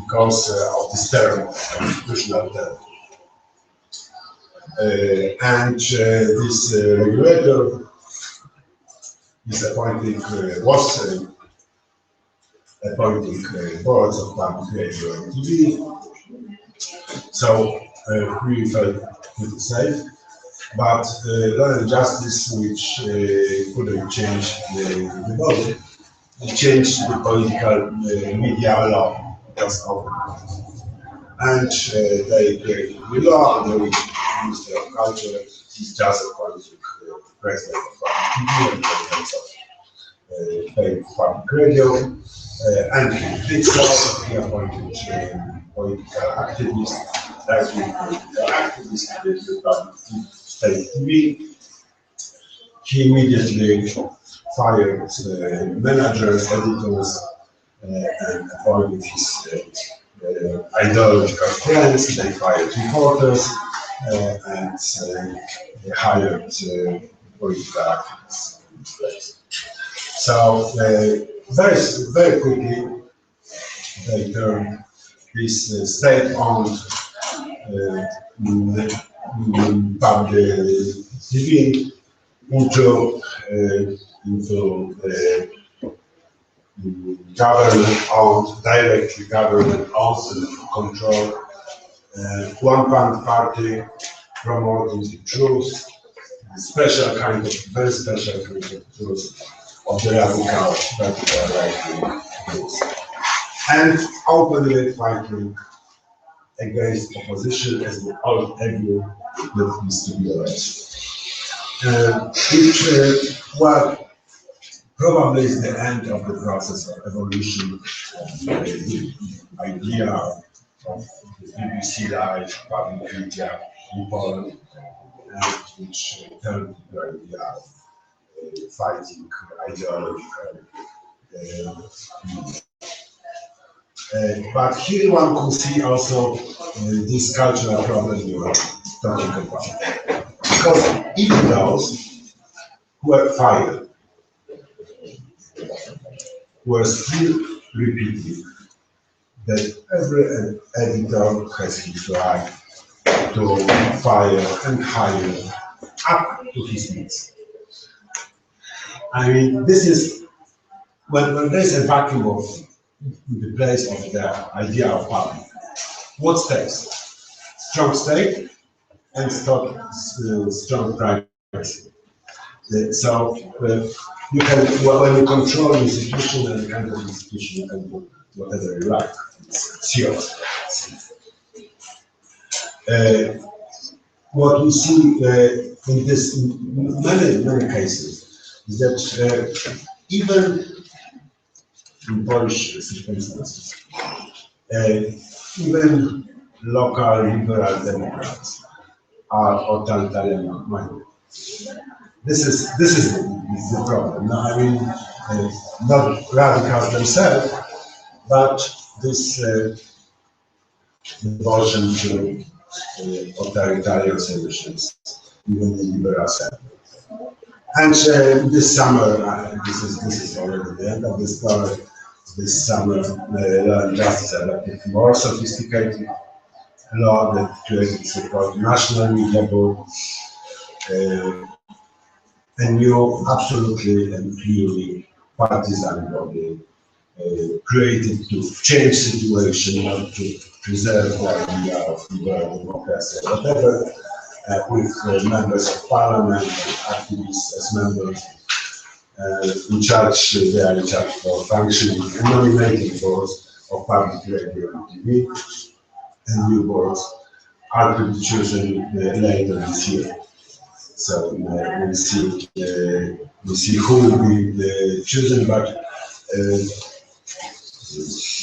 Speaker 5: because of this term, constitutional term. And this regulator is appointing, was appointing boards of public radio and TV. So we felt pretty safe. But law and justice, which couldn't change the body, changed the political media law. That's all. And they created the law, and the Minister of Culture is just appointing president of public TV and president of public radio. And he did so, he appointed political activists, right-wing political activists, the public state TV. He immediately fired managers, editors, and appointed his ideological friends. They fired reporters and hired political activists in place. So very quickly they turned this state-owned public TV into government-owned, directly government-owned and controlled one-man party promoting the truth, special kind of, very special kind of truth of the radical right-wing views, and openly fighting against opposition as the old view that needs to be erased. Which, well, probably is the end of the process of evolution of the idea of the BBC Live, public media in Poland, which turned to the idea of fighting ideological but here one could see also this cultural problem you were talking about. Because even those who were fired were still repeating that every editor has his right to fire and hire up to his needs. I mean, this is when there's a vacuum of the place of the idea of public. What stays? Strong state and strong privacy. So you can, when you control institution and kind of institution, you can do whatever you like. It's yours. What we see in this many cases is that even in Polish circumstances, even local liberal democrats are authoritarian minded. This is the problem. No, I mean, not radicals themselves, but this devotion to authoritarian solutions, even in liberal sense. And this summer, this is already the end of the story. This summer, law and justice adopted more sophisticated law that created so-called National Media Board, a new, absolutely and clearly partisan body created to change situation, not to preserve the idea of liberal democracy or whatever, with members of parliament, activists as members, in charge, they are in charge for functioning and nominating boards of public radio and TV, and new boards are to be chosen later this year. So we'll see who will be chosen, but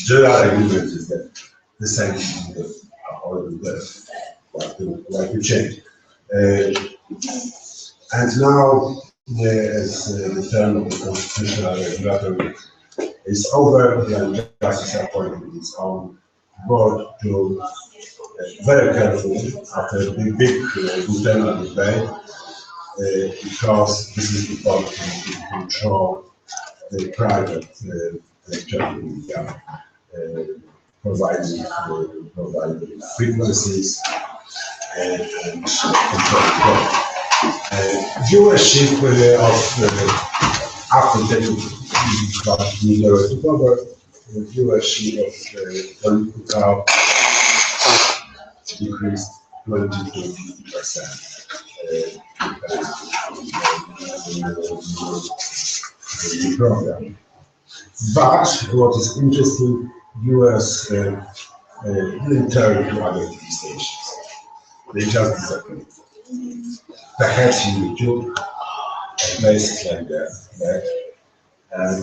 Speaker 5: general agreement is that the sanctions are already there, like to change. And now, as the term of the constitutional regulator is over, the justice appointed its own board to very carefully after the big internal debate, because this is important to control the private media, providing frequencies and control. Viewership after taking media took over, the viewership of political decreased 20 to 50%. The program. But what is interesting, viewers didn't turn to other TV stations. They just disappeared. Perhaps in YouTube, places like that, and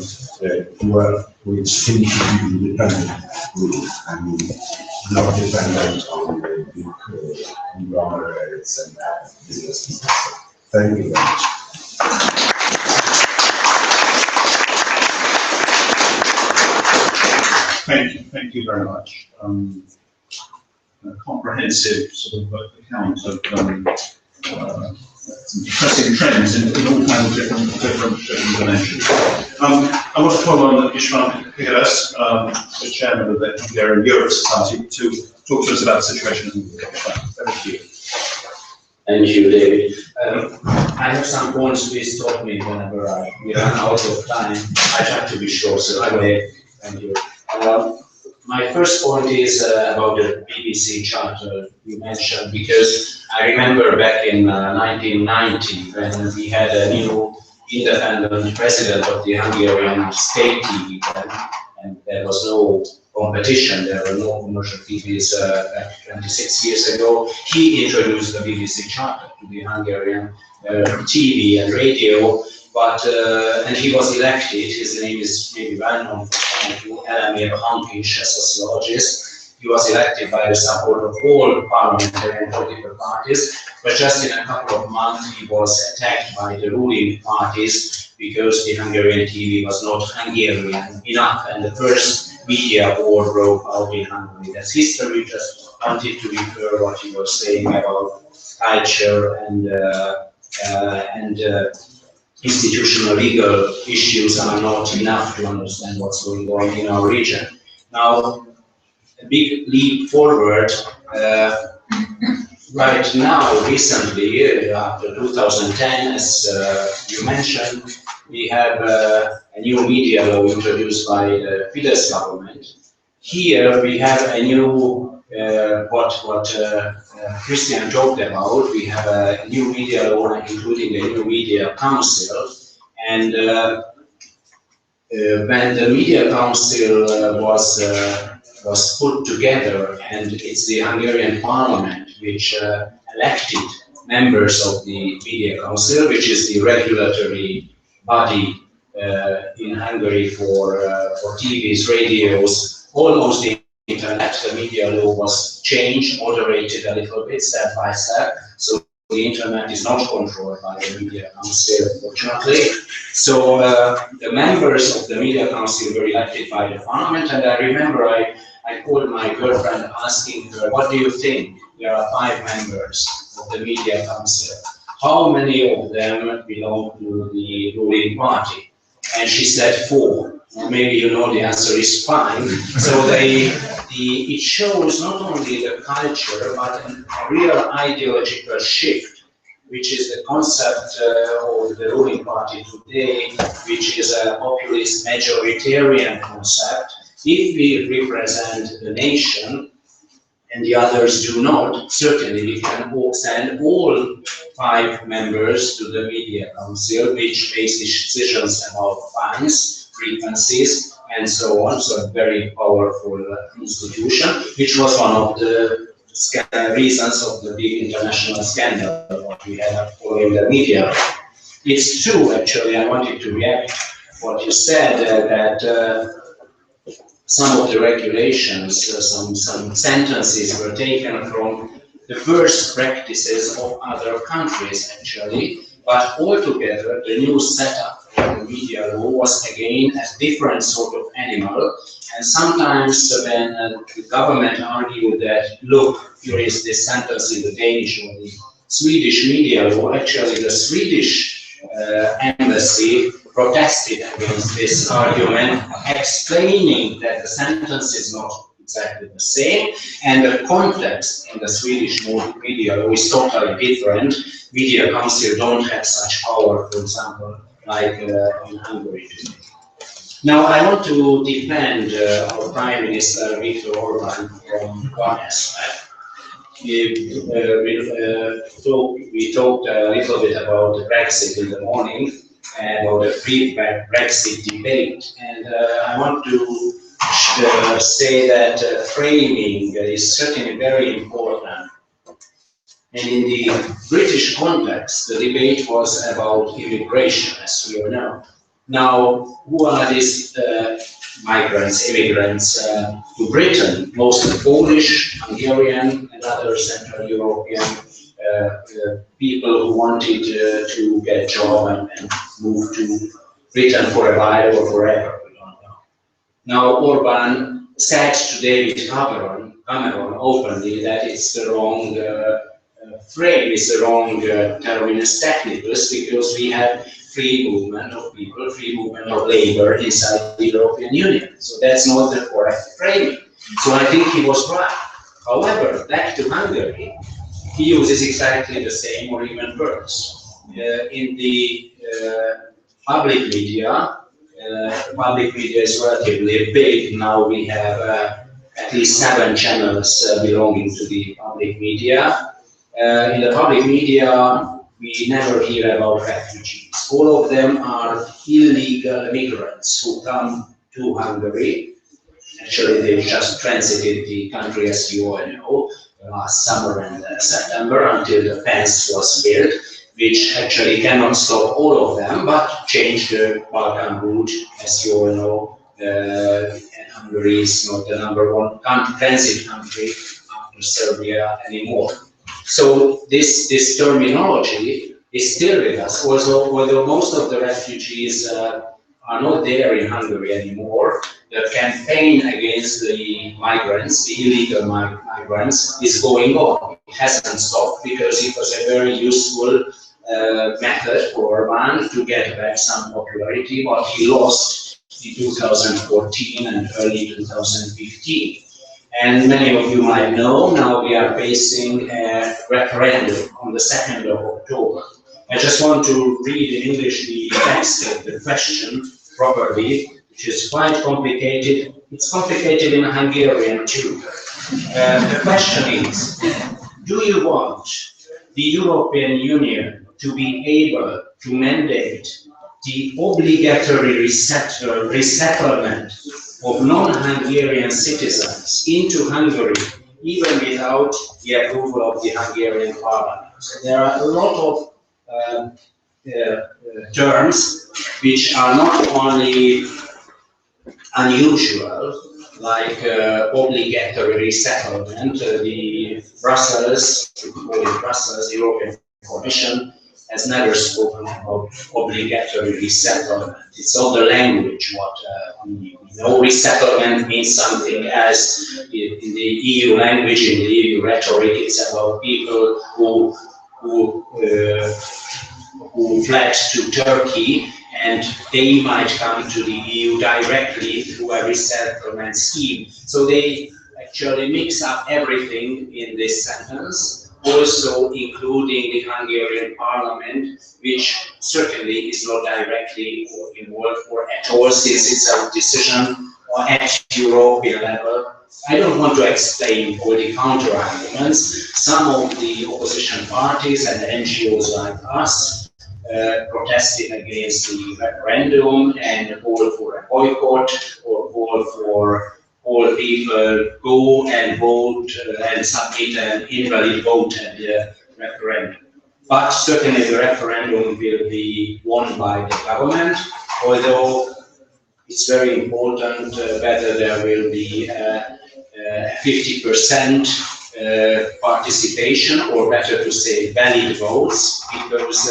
Speaker 5: which seem to be independent, I mean, not dependent on the big conglomerates and businesses. Thank you very much.
Speaker 1: Thank you very much. A comprehensive sort of account of some depressing trends in all kinds of different dimensions. I want to call on István Pires, the chairman of the Hungarian Europe Society, to talk to us about the situation in Kazakhstan. Thank you.
Speaker 6: Thank you, David. I have some points. Please stop me whenever we run out of time. I try to be short, so thank you. My first point is about the BBC Charter you mentioned, because I remember back in 1990 when we had a new independent president of the Hungarian state TV, and there was no competition, there were no commercial TVs back 26 years ago. He introduced the BBC Charter to the Hungarian TV and radio. But, and he was elected, his name is maybe well known for some of you, Elemér Hankish, a sociologist. He was elected by the support of all parliamentary and political parties, but just in a couple of months he was attacked by the ruling parties because the Hungarian TV was not Hungarian enough, and the first media war broke out in Hungary. That's history. Just wanted to refer what you were saying about culture and institutional legal issues are not enough to understand what's going on in our region. Now, a big leap forward, right now, recently, after 2010, as you mentioned, we have a new media law introduced by the Fidesz government. Here we have a new, what Christian talked about, we have a new media law including a new media council, and when the media council was put together, and it's the Hungarian parliament which elected members of the media council, which is the regulatory body in Hungary for TVs, radios, almost the internet. The media law was changed, moderated a little bit, step by step. So the internet is not controlled by the media council, unfortunately. So the members of the media council were elected by the parliament, and I remember I called my girlfriend asking her, what do you think? There are 5 members of the media council. How many of them belong to the ruling party? And she said 4. Maybe you know the answer is 5. So it shows not only the culture, but a real ideological shift, which is the concept of the ruling party today, which is a populist majoritarian concept. If we represent the nation and the others do not, certainly we can send all 5 members to the media council, which makes decisions about fines, frequencies, and so on. So a very powerful institution, which was one of the reasons of the big international scandal that we had following the media. It's true, actually. I wanted to react what you said, that some of the regulations, some sentences were taken from the worst practices of other countries, actually. But altogether, the new setup the media law was again a different sort of animal. And sometimes when the government argued that, look, here is this sentence in the Danish or the Swedish media law, actually the Swedish embassy protested against this argument, explaining that the sentence is not exactly the same, and the context in the Swedish media law is totally different. Media council don't have such power, for example, like in Hungary today. Now, I want to defend our Prime Minister Viktor Orban from one aspect. We talked a little bit about the Brexit in the morning and about the pre-Brexit debate, and I want to say that framing is certainly very important. And in the British context, the debate was about immigration, as we all know. Now, who are these migrants, immigrants to Britain? Mostly Polish, Hungarian, and other Central European people who wanted to get a job and move to Britain for a while or forever. We don't know. Now, Orban said to David Cameron openly that it's the wrong frame, it's the wrong terminus technicus, because we have free movement of people, free movement of labor inside the European Union. So that's not the correct framing. So I think he was right. However, back to Hungary, he uses exactly the same or even worse. In the public media is relatively big. Now we have at least 7 channels belonging to the public media. In the public media, we never hear about refugees. All of them are illegal migrants who come to Hungary. Actually, they just transited the country, as you all know, last summer and September, until the fence was built, which actually cannot stop all of them, but changed the Balkan route. As you all know, Hungary is not the #1 transit country after Serbia anymore. So this terminology is still with us, although most of the refugees are not there in Hungary anymore. The campaign against the migrants, the illegal migrants, is going on. It hasn't stopped because it was a very useful method for Orban to get back some popularity, but he lost in 2014 and early 2015. And many of you might know, now we are facing a referendum on the 2nd of October. I just want to read in English the text of the question properly, which is quite complicated. It's complicated in Hungarian too. The question is, do you want the European Union to be able to mandate the obligatory resettlement of non-Hungarian citizens into Hungary, even without the approval of the Hungarian parliament? So there are a lot of terms which are not only unusual, like obligatory resettlement. The Brussels, the European Commission, has never spoken about obligatory resettlement. It's all the language. What we know, resettlement means something else in the EU language, in the EU rhetoric. It's about people who fled to Turkey, and they might come to the EU directly through a resettlement scheme. So they actually mix up everything in this sentence, also including the Hungarian parliament, which certainly is not directly involved or at all, since it's a decision at European level. I don't want to explain all the counter-arguments. Some of the opposition parties and NGOs like us protested against the referendum and called for a boycott, or called for all people go and vote and submit an invalid vote at the referendum. But certainly the referendum will be won by the government, although it's very important whether there will be 50% participation, or better to say valid votes, because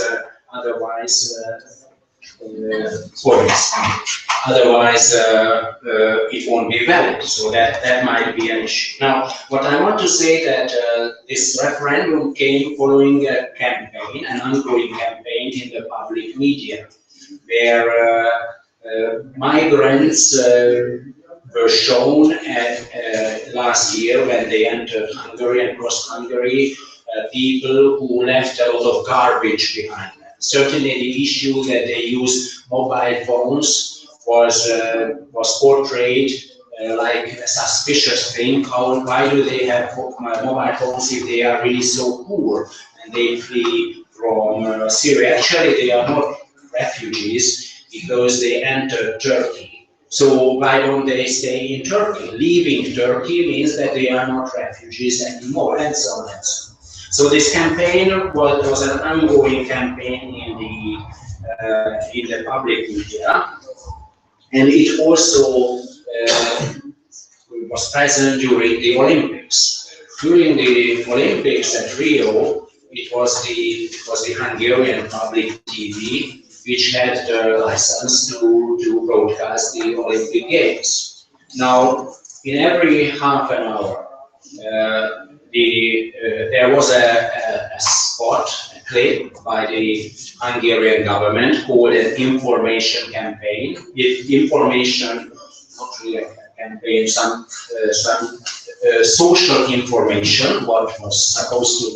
Speaker 6: otherwise for this. Otherwise, it won't be valid. So that might be an issue. Now, what I want to say that this referendum came following a campaign, an ongoing campaign in the public media, where migrants were shown last year when they entered Hungary and crossed Hungary, people who left a lot of garbage behind them. Certainly the issue that they use mobile phones was portrayed like a suspicious thing. Why do they have mobile phones if they are really so poor and they flee from Syria? Actually, they are not refugees because they entered Turkey. So why don't they stay in Turkey? Leaving Turkey means that they are not refugees anymore, and so on and so on. So this campaign was an ongoing campaign in the public media, and it also was present during the Olympics. During the Olympics at Rio, it was the Hungarian public TV which had the license to broadcast the Olympic Games. Now, in every half an hour, there was a spot, a clip by the Hungarian government called an information campaign. Information, not really a campaign, some social information, what was supposed to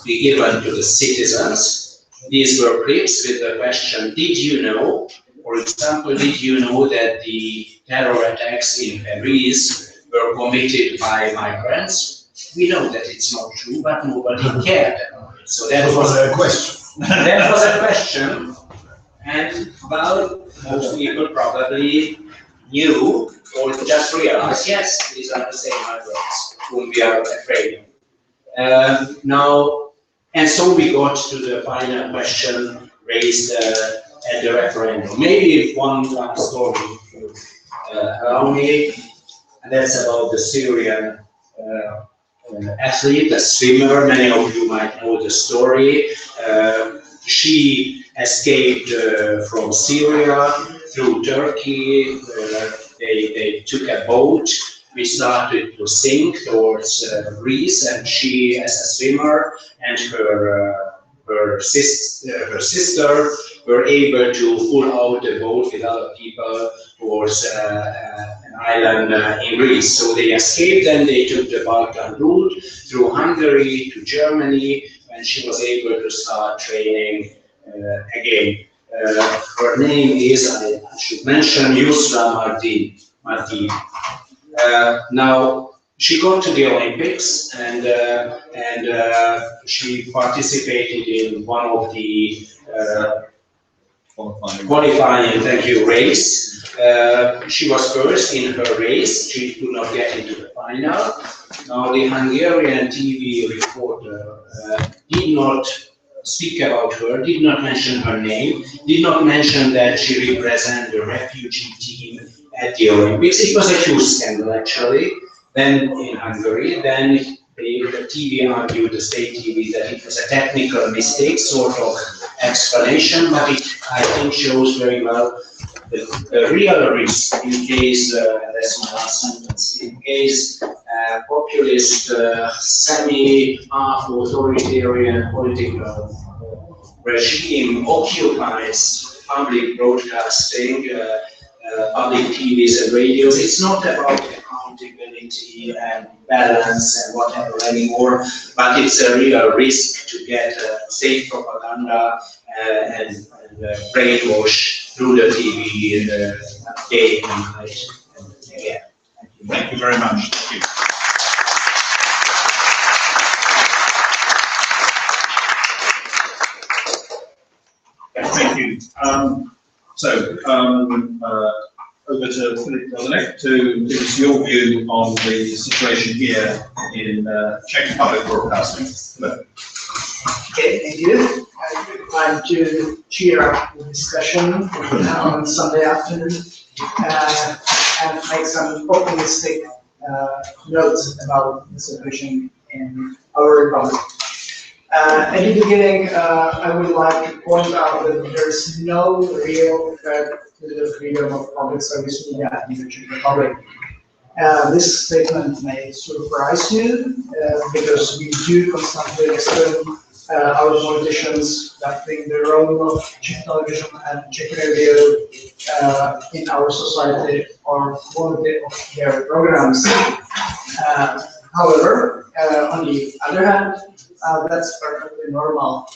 Speaker 6: be given to the citizens. These were clips with the question, did you know, for example, did you know that the terror attacks in Paris were committed by migrants? We know that it's not true, but nobody cared about it. So that was a question. That was a question, and well, most people probably knew or just realized, yes, these are the same migrants whom we are afraid of. Now, and so we got to the final question raised at the referendum. Maybe one story, if you allow me, and that's about the Syrian athlete, a swimmer. Many of you might know the story. She escaped from Syria through Turkey. They took a boat. We started to sink towards Greece, and she, as a swimmer, and her sister were able to pull out the boat with other people towards an island in Greece. So they escaped, and they took the Balkan route through Hungary to Germany, and she was able to start training again. Her name is, I should mention, Yusra Martin. Now, she got to the Olympics, and she participated in one of the qualifying, thank you, race. She was first in her race. She could not get into the final. Now, the Hungarian TV reporter did not speak about her, did not mention her name, did not mention that she represented the refugee team at the Olympics. It was a huge scandal, actually. Then in Hungary, then the TV argued, the state TV, that it was a technical mistake, sort of explanation, but it, I think, shows very well the real risk in case, that's my last sentence, in case populist, semi-authoritarian political regime occupies public broadcasting, public TVs and radios. It's not about accountability and balance and whatever anymore, but it's a real risk to get state propaganda and brainwash through the TV day and night. Yeah.
Speaker 1: Thank you very much. Thank you. Thank you. Over to Philip Rozanek to give us your view on the situation here in Czech public broadcasting. Philip.
Speaker 7: Okay, thank you. I'd like to cheer up the discussion on Sunday afternoon and make some optimistic notes about the situation in our republic. At the beginning, I would like to point out that there is no real threat to the freedom of public service media in the Czech Republic. This statement may surprise you because we do constantly extend our politicians that think the role of Czech television and Czech radio in our society or quality of their programs. However, on the other hand, that's perfectly normal.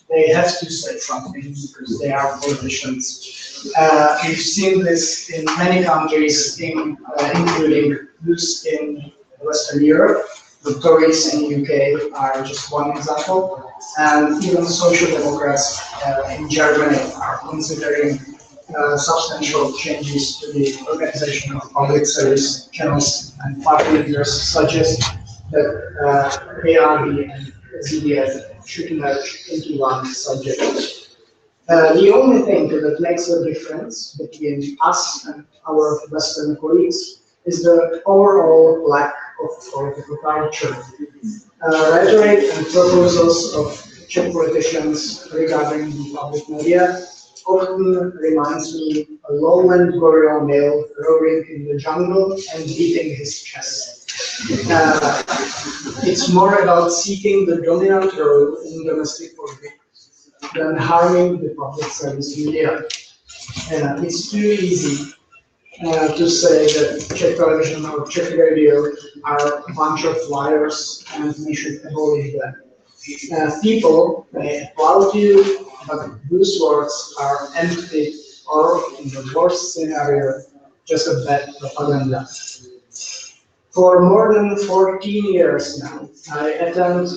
Speaker 7: They have to say something because they are politicians. We've seen this in many countries, including those in Western Europe. The Tories in the UK are just one example, and even Social Democrats in Germany are considering substantial changes to the organization of public service channels, and party leaders suggest that ARD and ZDF should merge into one subject. The only thing that makes a difference between us and our Western colleagues is the overall lack of political culture. Rhetoric and proposals of Czech politicians regarding the public media often reminds me of a lowland gorilla male roaring in the jungle and beating his chest. It's more about seeking the dominant role in domestic politics than harming the public service media. It's too easy to say that Czech television or Czech radio are a bunch of liars and we should abolish them. People may applaud you, but those words are empty or, in the worst scenario, just a bad propaganda. For more than 14 years now, I attend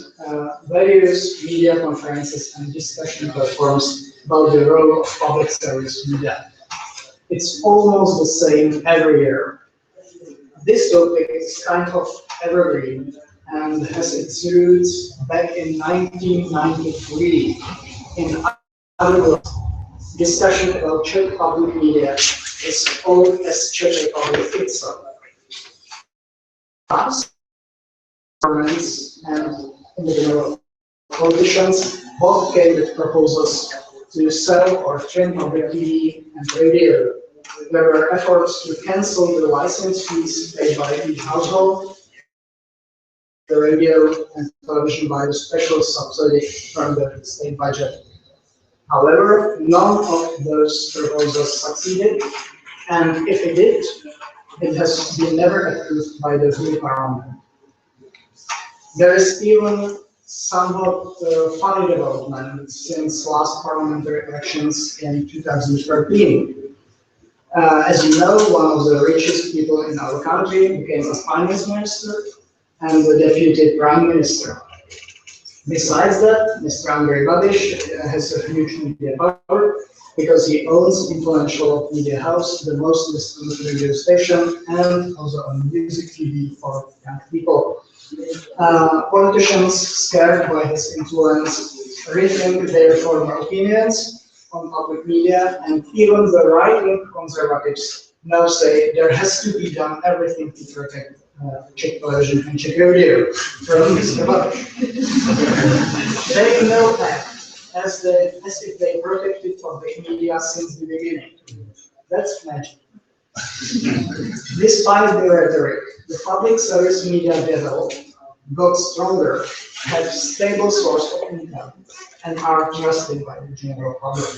Speaker 7: various media conferences and discussion platforms about the role of public service media. It's almost the same every year. This topic is kind of evergreen and has its roots back in 1993. In other words, discussion about Czech public media is old as Czech Republic itself. Governments and individual politicians both came with proposals to sell or trim public TV and radio. There were efforts to cancel the license fees paid by each household, the radio and television by the special subsidy from the state budget. However, none of those proposals succeeded, and if it did, it has been never approved by the full parliament. There is even somewhat funny development since last parliamentary elections in 2013. As you know, one of the richest people in our country became a finance minister and the deputy prime minister. Besides that, Mr. Andrej Babiš has a huge media power because he owns influential media house, the most listened radio station, and also on music TV for young people. Politicians scared by his influence rethink their former opinions on public media, and even the right-wing conservatives now say there has to be done everything to protect Czech television and Czech radio from Mr. Babiš. They know that as if they protected public media since the beginning. That's magic. Despite the rhetoric, the public service media devil got stronger, have stable source of income, and are trusted by the general public.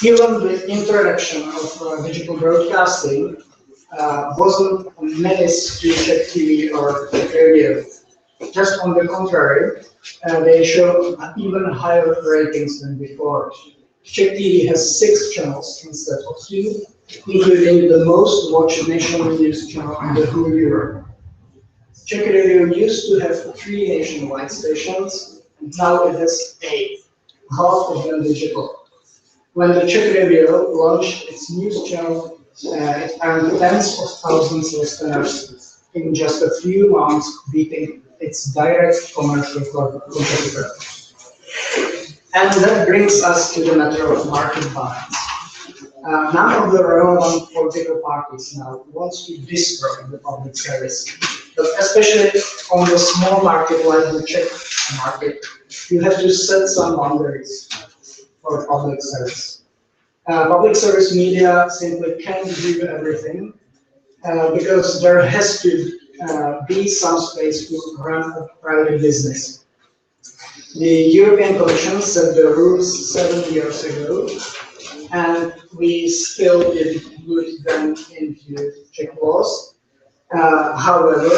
Speaker 7: Even the introduction of digital broadcasting wasn't a menace to Czech TV or Czech radio. Just on the contrary, they show even higher ratings than before. Czech TV has 6 channels instead of 2, including the most watched national news channel in the whole Europe. Czech radio used to have 3 nationwide stations, and now it has 8, half of them digital. When the Czech radio launched its news channel, it earned tens of thousands of listeners in just a few months, beating its direct commercial competitor. And that brings us to the matter of market balance. None of the relevant political parties now wants to destroy the public service. But especially on the small market like the Czech market, you have to set some boundaries for public service. Public service media simply can't do everything because there has to be some space to run a private business. The European Commission set the rules 7 years ago, and we still didn't put them into Czech laws. However,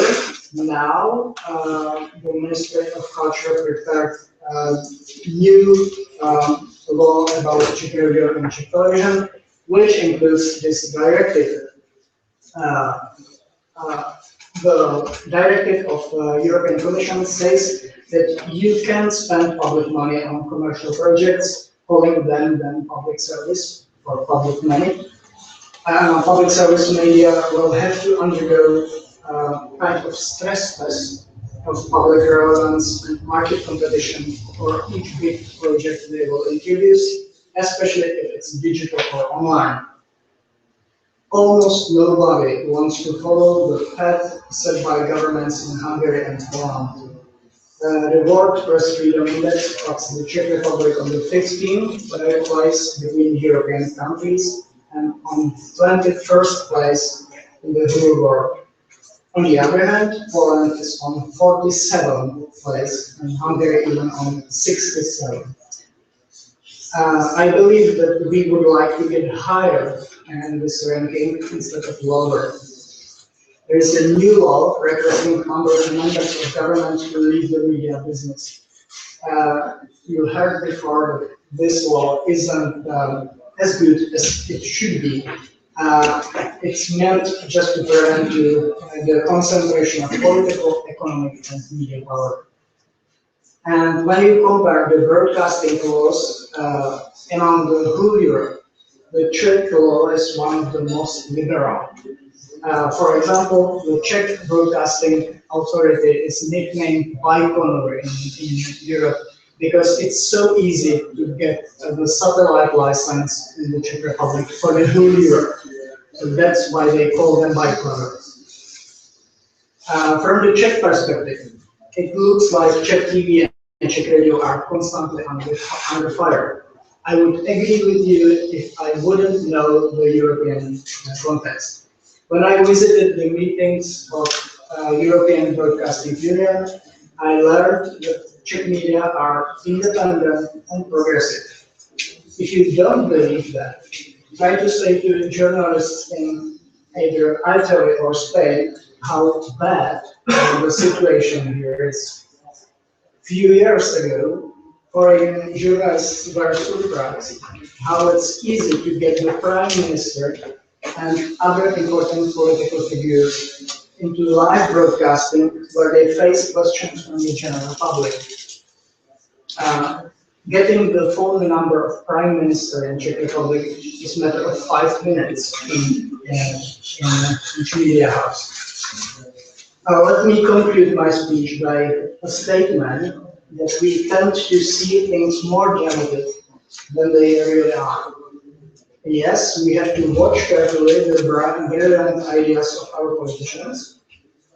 Speaker 7: now the Ministry of Culture prepared a new law about Czech radio and Czech television, which includes this directive. The directive of European Commission says that you can spend public money on commercial projects, calling them then public service or public money. Public service media will have to undergo kind of stress test of public relevance and market competition for each big project they will introduce, especially if it's digital or online. Almost nobody wants to follow the path set by governments in Hungary and Poland. The World Press Freedom Index puts the Czech Republic on the 15th place between European countries and on 21st place in the whole world. On the other hand, Poland is on 47th place and Hungary even on 67th. I believe that we would like to get higher in this ranking instead of lower. There is a new law requiring members of government to leave the media business. You heard before that this law isn't as good as it should be. It's meant just to prevent the concentration of political, economic, and media power. And when you compare the broadcasting laws among the whole Europe, the Czech law is one of the most liberal. For example, the Czech Broadcasting Authority is nicknamed Baikonur in Europe because it's so easy to get the satellite license in the Czech Republic for the whole Europe. So that's why they call them Baikonur. From the Czech perspective, it looks like Czech TV and Czech radio are constantly under fire. I would agree with you if I wouldn't know the European context. When I visited the meetings of European Broadcasting Union, I learned that Czech media are independent and progressive. If you don't believe that, try to say to journalists in either Italy or Spain how bad the situation here is. A few years ago, foreign journalists were surprised how it's easy to get the Prime Minister and other important political figures into live broadcasting where they face questions from the general public. Getting the phone number of Prime Minister in Czech Republic is a matter of 5 minutes in each media house. Let me conclude my speech by a statement that we tend to see things more dramatic than they really are. Yes, we have to watch carefully the brilliant ideas of our politicians,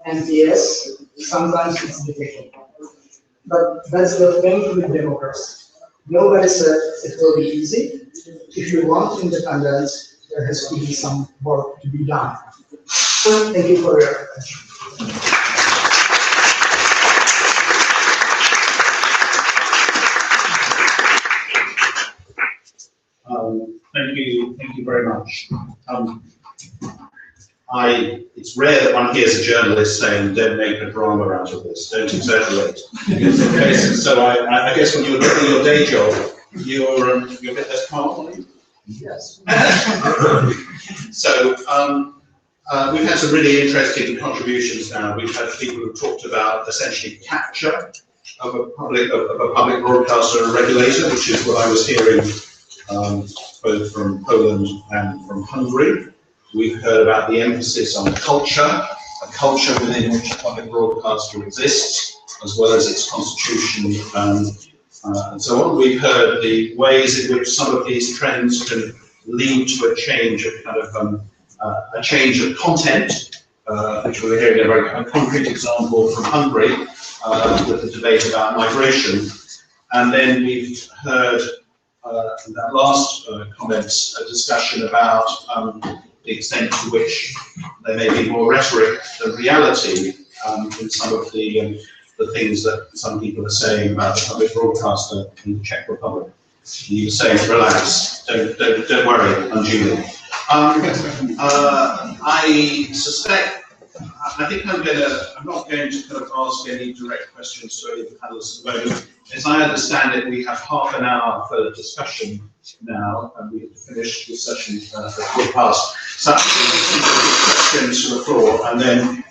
Speaker 7: and yes, sometimes it's difficult. But that's the thing with democracy. Nobody said it will be easy. If you want independence, there has to be some work to be done. Thank you for your attention.
Speaker 1: Thank you very much. It's rare that one hears a journalist saying, "Don't make a drama out of this, don't exaggerate." Okay, so I guess when you're doing your day job, you're a bit less calm, are you?
Speaker 2: Yes.
Speaker 1: So we've had some really interesting contributions now. We've had people who talked about essentially capture of a public broadcaster and regulator, which is what I was hearing both from Poland and from Hungary. We've heard about the emphasis on culture, a culture within which a public broadcaster exists, as well as its constitution and so on. We've heard the ways in which some of these trends can lead to a change of a change of content which we're hearing a very concrete example from Hungary, with the debate about migration. And then we've heard in that last comments a discussion about the extent to which there may be more rhetoric than reality in some of the things that some people are saying about the public broadcaster in the Czech Republic. You were saying, relax, don't worry unduly. I suspect, I think I'm not going to kind of ask any direct questions to any of the panelists at the moment. As I understand it, we have half an hour for discussion now, and we have to finish the session at 4:15. So questions from the floor, and then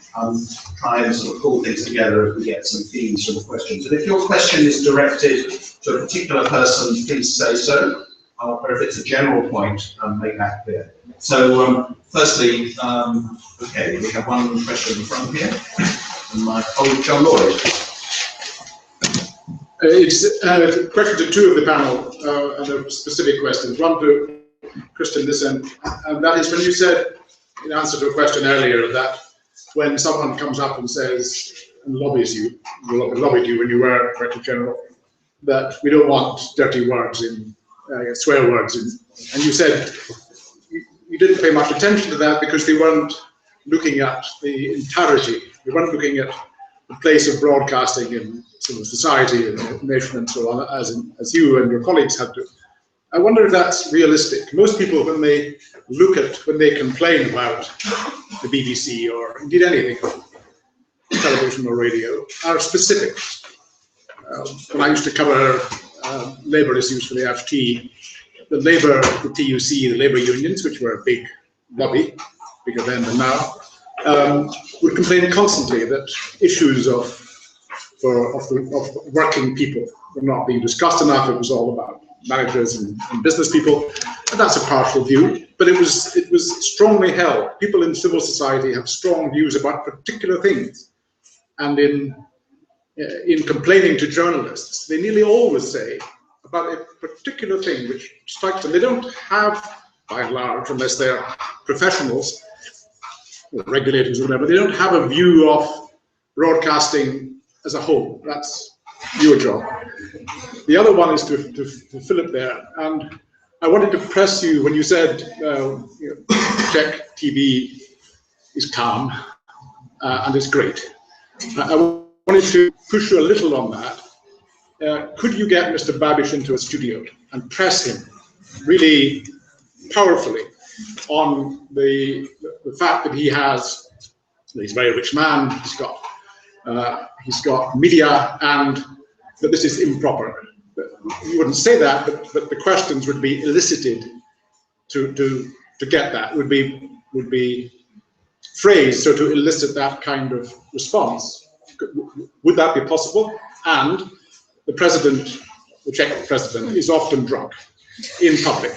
Speaker 1: try and sort of pull things together if we get some themes from the questions. And if your question is directed to a particular person, please say so. Or if it's a general point, make that clear. So, firstly, okay, we have one question in the front here, and my colleague John Lloyd.
Speaker 8: It's a question to two of the panel, and they're specific questions. One to Christian this end, and that is when you said, in answer to a question earlier, that when someone comes up and says, and lobbied you when you were Director General, that we don't want dirty words in, swear words in, and you said you didn't pay much attention to that because they weren't looking at the entirety, they weren't looking at the place of broadcasting in sort of society and nation and so on, as you and your colleagues had to. I wonder if that's realistic. Most people, when they complain about the BBC or indeed anything, television or radio, are specific. When I used to cover labour issues for the FT, the TUC, the labour unions, which were a big lobby, bigger then than now, would complain constantly that issues of working people were not being discussed enough. It was all about managers and business people, and that's a partial view. But it was strongly held. People in civil society have strong views about particular things, and in complaining to journalists, they nearly always say about a particular thing which strikes them. They don't have, by and large, unless they're professionals, or regulators or whatever, they don't have a view of broadcasting as a whole. That's your job. The other one is to Philip there, and I wanted to press you when you said Czech TV is calm and it's great. I wanted to push you a little on that. Could you get Mr. Babiš into a studio and press him really powerfully on the fact that he's a very rich man, he's got media, and that this is improper. You wouldn't say that, but the questions would be elicited to get that, would be phrased so to elicit that kind of response. Would that be possible? And the president, the Czech president, is often drunk in public.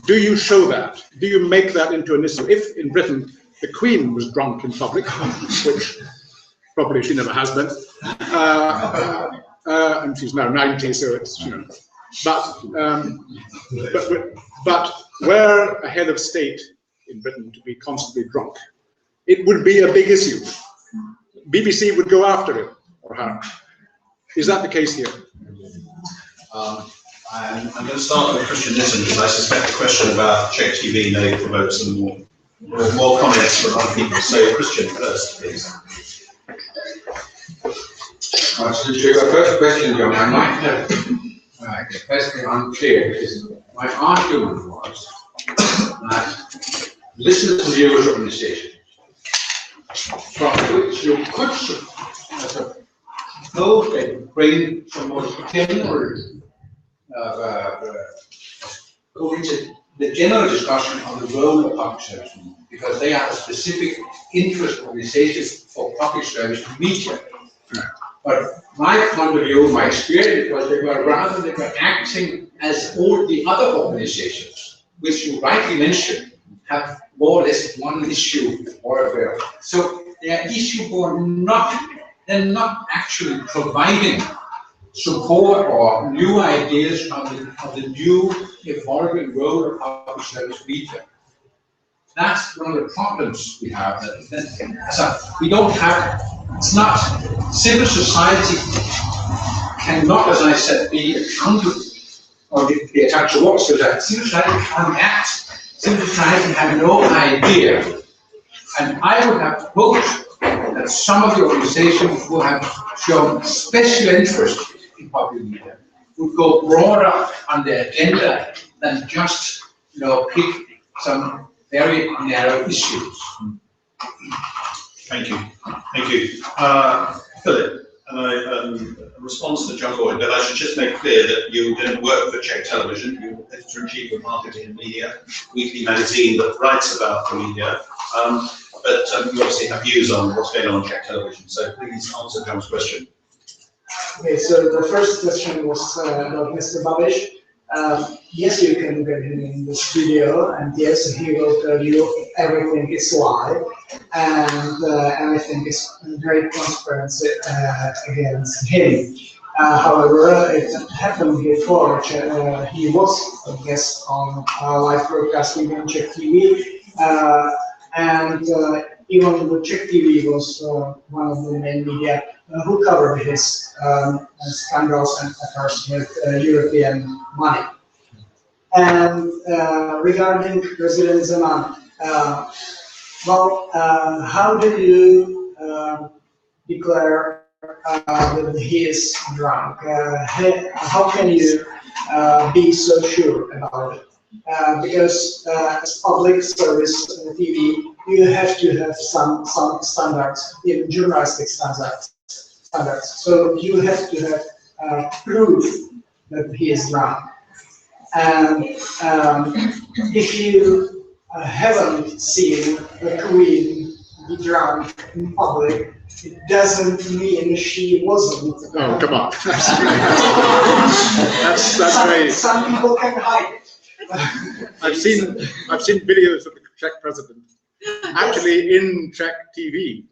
Speaker 8: Do you show that? Do you make that into an issue? If in Britain the Queen was drunk in public, which probably she never has been, and she's now 90, so it's, but were a head of state in Britain to be constantly drunk, it would be a big issue. BBC would go after him or her. Is that the case here?
Speaker 1: I'm going to start with Christian Nissen, because I suspect the question about Czech TV may provoke some more comments from other people. So Christian first, please.
Speaker 2: To your first question, John, I might have expressed it unclear, because my argument was that listeners' views organizations, from which you could suppose they bring some more general, go into the general discussion on the role of public service, because they are a specific interest organization for public service media. But my point of view, my experience was they were acting as all the other organizations, which you rightly mentioned, have more or less one issue or affair. So their issue they're not actually providing support or new ideas of the new evolving role of public service media. that's one of the problems we have. So we don't have, it's not, civil society cannot, as I said, be accountable or be attached to what civil society can't act. Civil society have no idea. And I would have hoped that some of the organizations who have shown special interest in public media would go broader on the agenda than just, pick some very narrow issues.
Speaker 1: Thank you. Thank you. Philip, in response to John Gordon, but I should just make clear that you didn't work for Czech television. You were editor-in-chief of Marketing and Media, weekly magazine that writes about the media. But you obviously have views on what's going on Czech television, so please answer John's question.
Speaker 7: Okay, so the first question was about Mr. Babiš. Yes, you can get him in this video, and yes, he will tell you everything is live, and everything is very transparent against him. However, it happened before. He was a guest on live broadcasting on Czech TV, and even the Czech TV was one of the main media who covered his scandals and affairs with European money. And regarding President Zeman, how do you declare that he is drunk? How can you be so sure about it? Because as public service TV, you have to have some standards, even journalistic standards. So you have to have proof that he is drunk. And if you haven't seen the Queen be drunk in public, it doesn't mean she wasn't.
Speaker 8: Oh, come on. That's very.
Speaker 7: Some people can hide it.
Speaker 8: I've seen videos of the Czech president actually in Czech TV.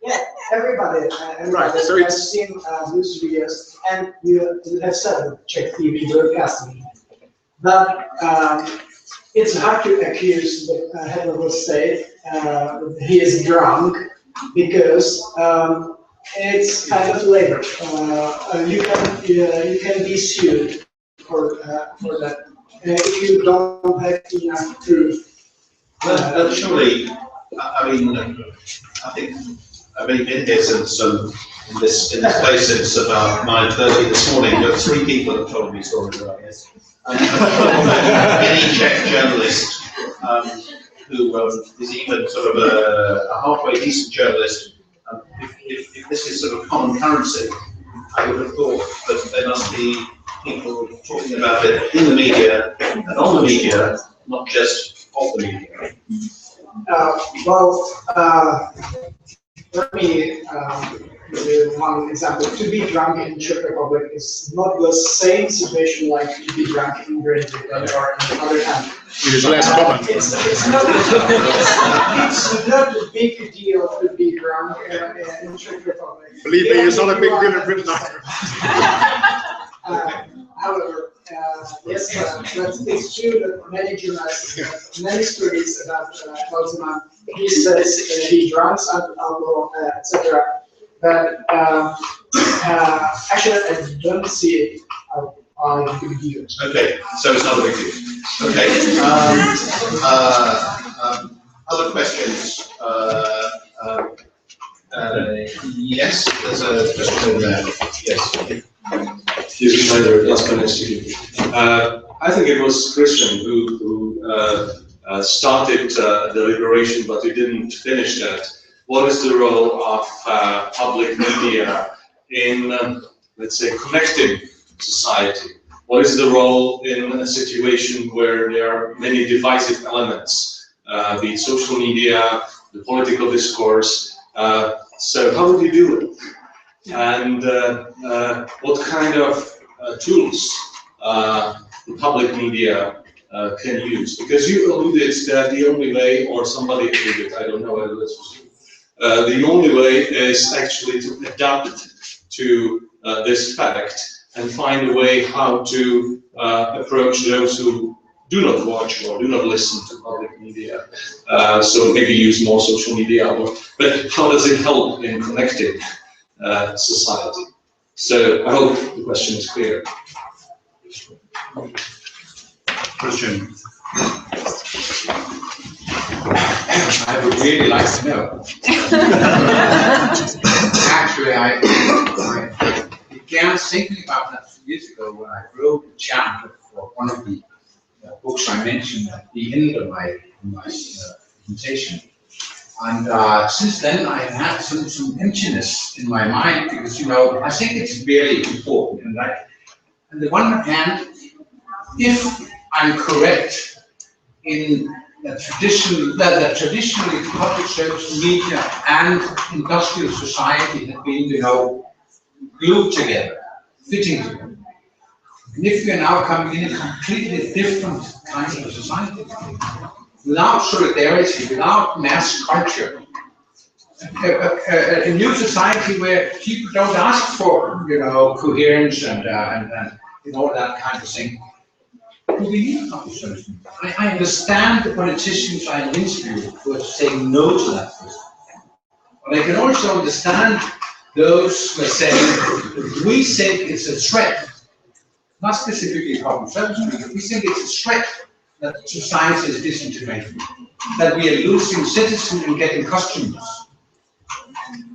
Speaker 7: Yeah, everybody
Speaker 8: Right, so
Speaker 7: has seen those videos, and you have said Czech TV broadcasting. But it's hard to accuse the head of the state that he is drunk, because it's kind of labor. You can be sued for that if you don't have enough proof.
Speaker 1: But surely, I mean, I think I've been in here since in this place since about 9:30 this morning. But 3 people have told me stories about this. Any Czech journalist who is even sort of a halfway decent journalist, if this is sort of common currency, I would have thought that there must be people talking about it in the media and on the media, not just of the media.
Speaker 7: Let me give you one example. To be drunk in Czech Republic is not the same situation like to be drunk in Great Britain or in other countries.
Speaker 8: It is less common.
Speaker 7: It's not a big deal to be drunk in Czech Republic.
Speaker 8: Believe me, it's not a big deal in Britain.
Speaker 7: However, yes, it's true that many journalists have many stories about Zeman. He says he drinks alcohol, etc. But actually, I don't see it as a big deal.
Speaker 1: Okay, so it's not a big deal. Okay. Other questions? Yes, there's a question over there. Yes.
Speaker 9: Aspen Institute. I think it was Christian who started the deliberation, but he didn't finish that. What is the role of public media in, let's say, connecting society? What is the role in a situation where there are many divisive elements, be it social media, the political discourse? So how would you do it? And what kind of tools the public media can use? Because you alluded that the only way, or somebody alluded, I don't know whether this was you, the only way is actually to adapt to this fact and find a way how to approach those who do not watch or do not listen to public media. So maybe use more social media, but how does it help in connecting society? So I hope the question is clear.
Speaker 1: Christian.
Speaker 2: I would really like to know. Actually, I began thinking about that 2 years ago when I wrote a chapter for one of the books I mentioned at the end of my presentation. And since then, I've had some emptiness in my mind because, I think it's really important. And on the one hand, if I'm correct in that traditionally public service media and industrial society have been, glued together, fitting together. And if we are now coming in a completely different kind of society, without solidarity, without mass culture, a new society where people don't ask for, coherence and all that kind of thing. Do we need public service media? I understand the politicians I interviewed who are saying no to that first. But I can also understand those who are saying, we think it's a threat, not specifically public service media, we think it's a threat that society is disintegrating, that we are losing citizens and getting customers.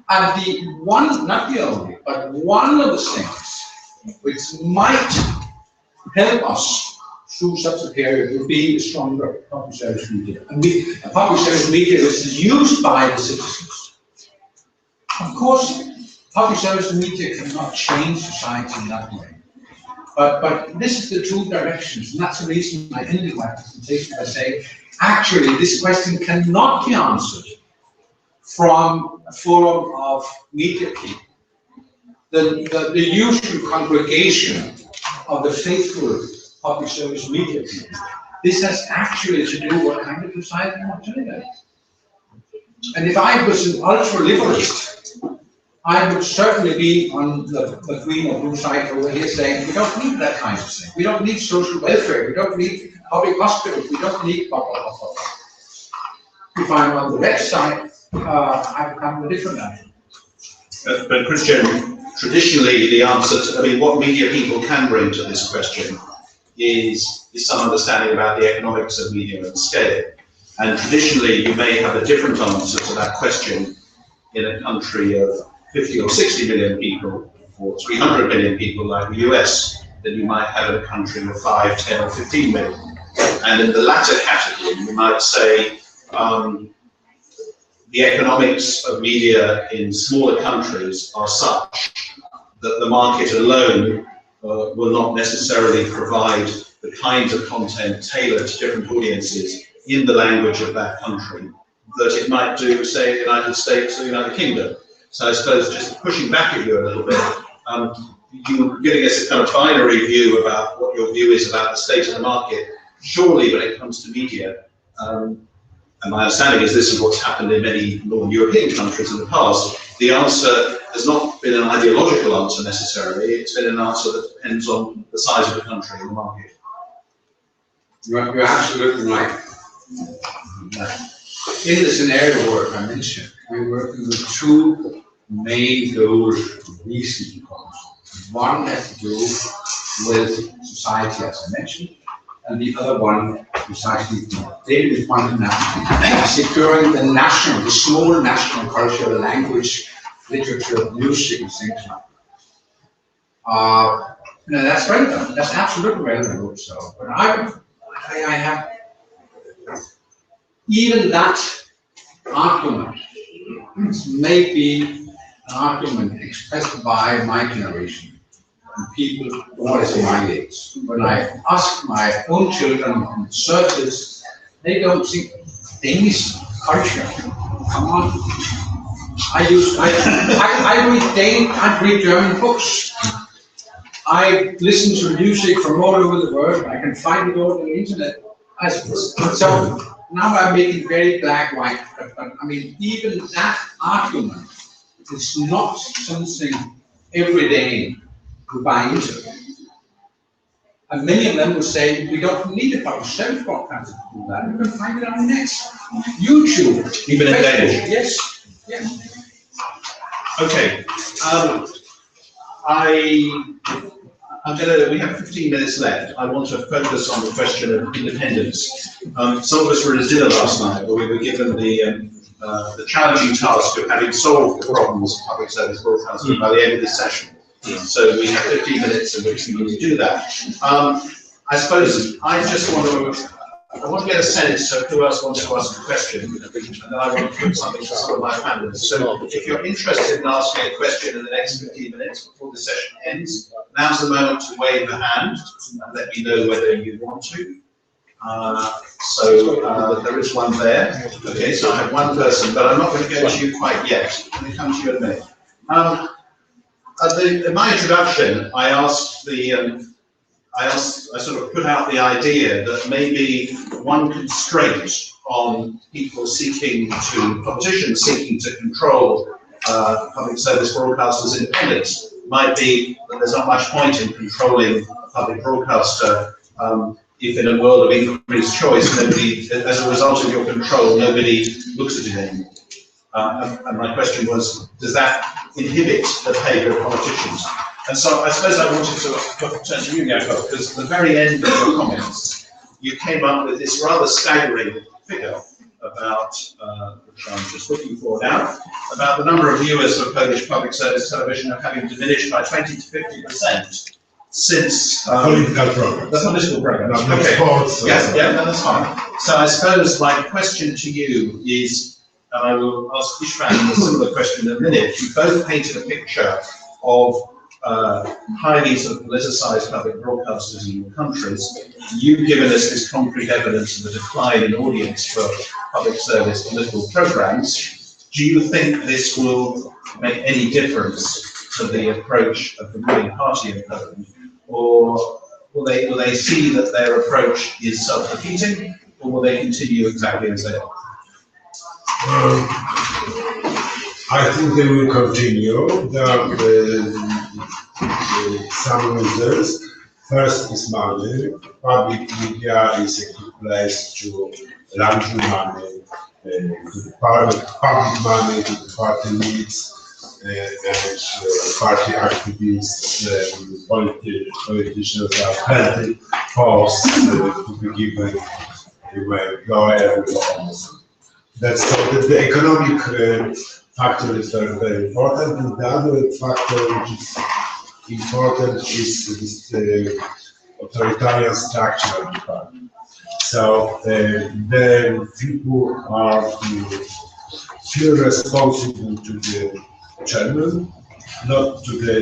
Speaker 2: And the one, not the only, but one of the things which might help us through such a period would be a stronger public service media. And a public service media is used by the citizens. Of course, public service media cannot change society in that way. But this is the two directions, and that's the reason I ended my presentation by saying, actually, this question cannot be answered from a forum of media people. The usual congregation of the faithful public service media people. This has actually to do what kind of society we want to live in. And if I was an ultra-liberalist, I would certainly be on the green or blue side over here saying, we don't need that kind of thing. We don't need social welfare. We don't need public hospitals. We don't need blah, blah, blah, blah. If I'm on the red side, I become a different answer.
Speaker 1: But Christian, traditionally the answer to, what media people can bring to this question is some understanding about the economics of media and scale. And traditionally you may have a different answer to that question in a country of 50 or 60 million people, or 300 million people like the US, than you might have in a country of 5, 10 or 15 million. And in the latter category, you might say the economics of media in smaller countries are such that the market alone will not necessarily provide the kinds of content tailored to different audiences in the language of that country that it might do, say, in the United States or the United Kingdom. So I suppose just pushing back at you a little bit, you're giving us a kind of binary view about what your view is about the state of the market. Surely when it comes to media, and my understanding is this is what's happened in many Northern European countries in the past, the answer has not been an ideological answer necessarily, it's been an answer that depends on the size of the country and the market.
Speaker 2: You're absolutely right. In the scenario work I mentioned, we're working with two main goals of recent economies. One has to do with society, as I mentioned, and the other one precisely David pointed out, securing the small national culture, language, literature, music, and things like that. That's relevant. That's absolutely relevant also. But I have even that argument may be an argument expressed by my generation and people more or less my age. When I ask my own children on searches, they don't think Danish culture. Come on. I read German books. I listen to music from all over the world. I can find it all on the internet. So now I'm making very black-white, but even that argument is not something every day to buy into. And many of them will say, we don't need a public service broadcaster to do that. You can find it on the net, YouTube.
Speaker 1: Even in
Speaker 2: Facebook.
Speaker 1: Danish?
Speaker 2: Yes, yes.
Speaker 1: Okay, we have 15 minutes left. I want to focus on the question of independence. Some of us were at dinner last night where we were given the challenging task of having solved the problems of public service broadcasting by the end of this session. So we have 15 minutes in which we need to do that. I suppose I want to get a sense of who else wants to ask a question, and then I want to put something to some of my panelists. So if you're interested in asking a question in the next 15 minutes before the session ends, now's the moment to wave a hand and let me know whether you want to. There is one there. Okay, so I have one person, but I'm not going to go to you quite yet. Let me come to you in a minute. In my introduction, I sort of put out the idea that maybe one constraint on politicians seeking to control public service broadcasters' independence might be that there's not much point in controlling a public broadcaster if in a world of increased choice, as a result of your control, nobody looks at it anymore. And my question was, does that inhibit the behavior of politicians? And so I suppose I wanted to turn to you, Jakob, because at the very end of your comments, you came up with this rather staggering figure about, which I'm just looking for now, about the number of viewers of Polish public service television having diminished by 20 to 50% since
Speaker 5: Political program.
Speaker 1: the political program.
Speaker 5: Not
Speaker 1: Okay.
Speaker 5: sports.
Speaker 1: Yeah, no, that's fine. So I suppose my question to you is, and I will ask Ishvan a similar question in a minute. You both painted a picture of highly sort of politicized public broadcasters in your countries. You've given us this concrete evidence of the decline in audience for public service political programs. Do you think this will make any difference to the approach of the ruling party in Poland, or will they see that their approach is self-defeating, or will they continue exactly as they are?
Speaker 5: I think they will continue. There are some reasons. First is money. Public media is a good place to laundry money, public money to the party needs, and party activists, politicians are plenty forced to be given everywhere. That's so the economic factor is very, very important. And the other factor which is important is this authoritarian structure of the party. So the people are feel responsible to the chairman, not to the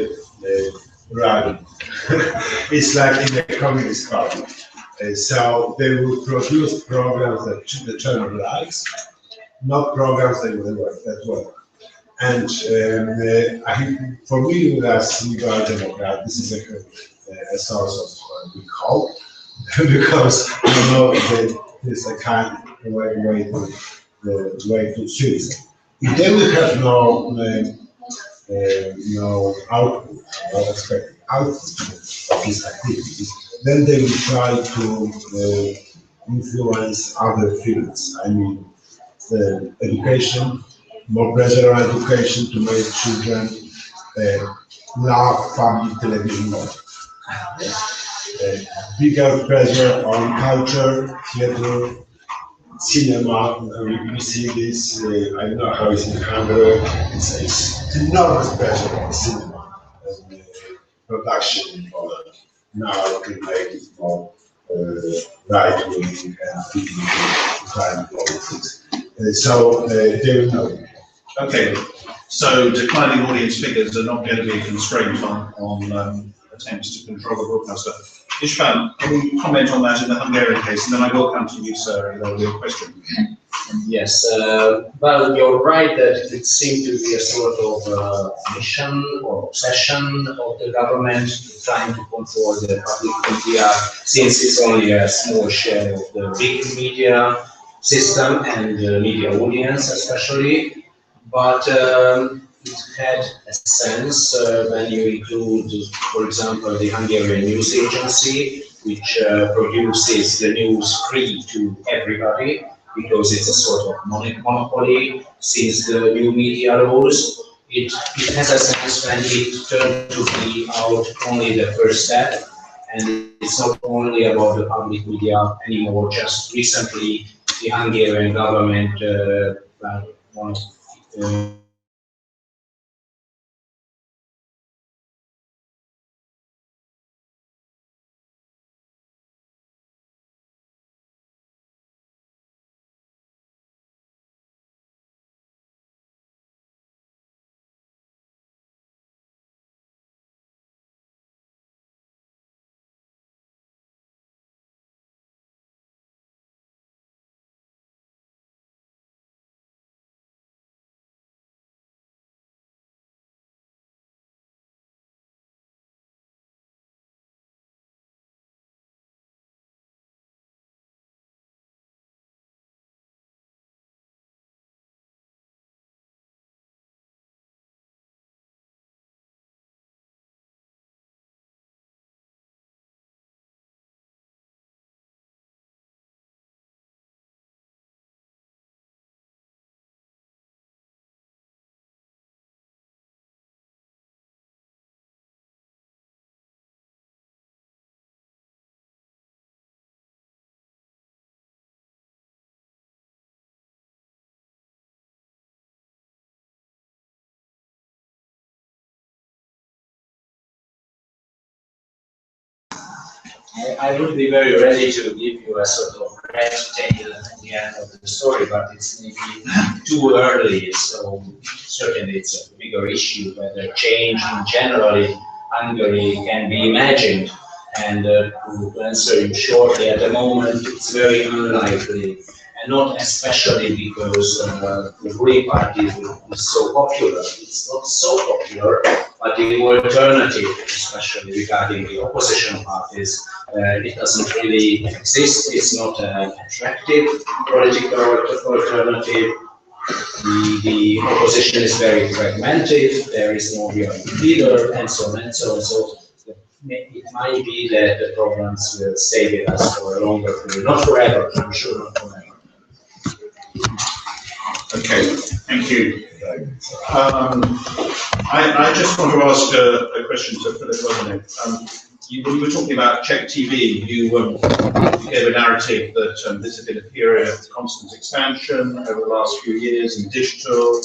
Speaker 5: rally. It's like in the Communist Party. So they will produce programs that the chairman likes, not programs that work. And I think for me, as liberal Democrat, this is a source of big hope, because you know there's a kind of way to choose. If they will have no output, no expected output of these activities, then they will try to influence other fields. I mean, education, more pressure on education to make children love public television more. Bigger pressure on culture, theater, cinema. We see this, I don't know how it's in Hungary, it's enormous pressure on cinema and production in Poland now to make it more right-wing and crime politics. So they will know.
Speaker 1: Okay, so declining audience figures are not going to be a constraint on attempts to control the broadcaster. István, can you comment on that in the Hungarian case, and then I will come to you, sir, and there will be a question.
Speaker 6: Yes, well, you're right that it seemed to be a sort of mission or obsession of the government trying to control the public media, since it's only a small share of the big media system and the media audience especially. But it had a sense when you include, for example, the Hungarian news agency which produces the news free to everybody, because it's a sort of monopoly since the new media rules. It has a sense when it turned to be out only the first step, and it's not only about the public media anymore. Just recently, the Hungarian government, one of I would be very ready to give you a sort of red tail at the end of the story, but it's maybe too early, so certainly it's a bigger issue whether change in generally Hungary can be imagined. And to answer you shortly, at the moment it's very unlikely, and not especially because the ruling party is so popular. It's not so popular, but the alternative, especially regarding the opposition parties, it doesn't really exist. It's not an attractive political alternative. The opposition is very fragmented. There is no real leader, and so on and so on. So it might be that the problems will stay with us for a longer period, not forever. I'm sure not forever.
Speaker 1: Okay, thank you. I just want to ask a question to Philip Romanek. When you were talking about Czech TV, you gave a narrative that this had been a period of constant expansion over the last few years in digital,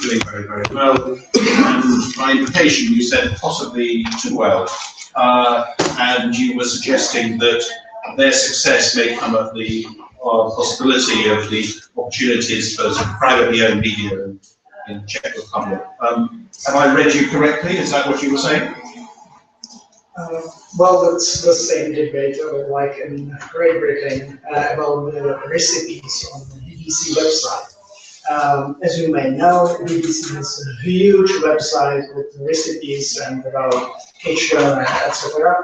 Speaker 1: doing very, very well. And by implication, you said possibly too well. And you were suggesting that their success may come at the possibility of the opportunities for privately owned media in the Czech Republic. Have I read you correctly? Is that what you were saying?
Speaker 7: Well, that's the same debate, like in Great Britain, about the recipes on the BBC website. As you may know, BBC has a huge website with recipes and about kitchen, etc.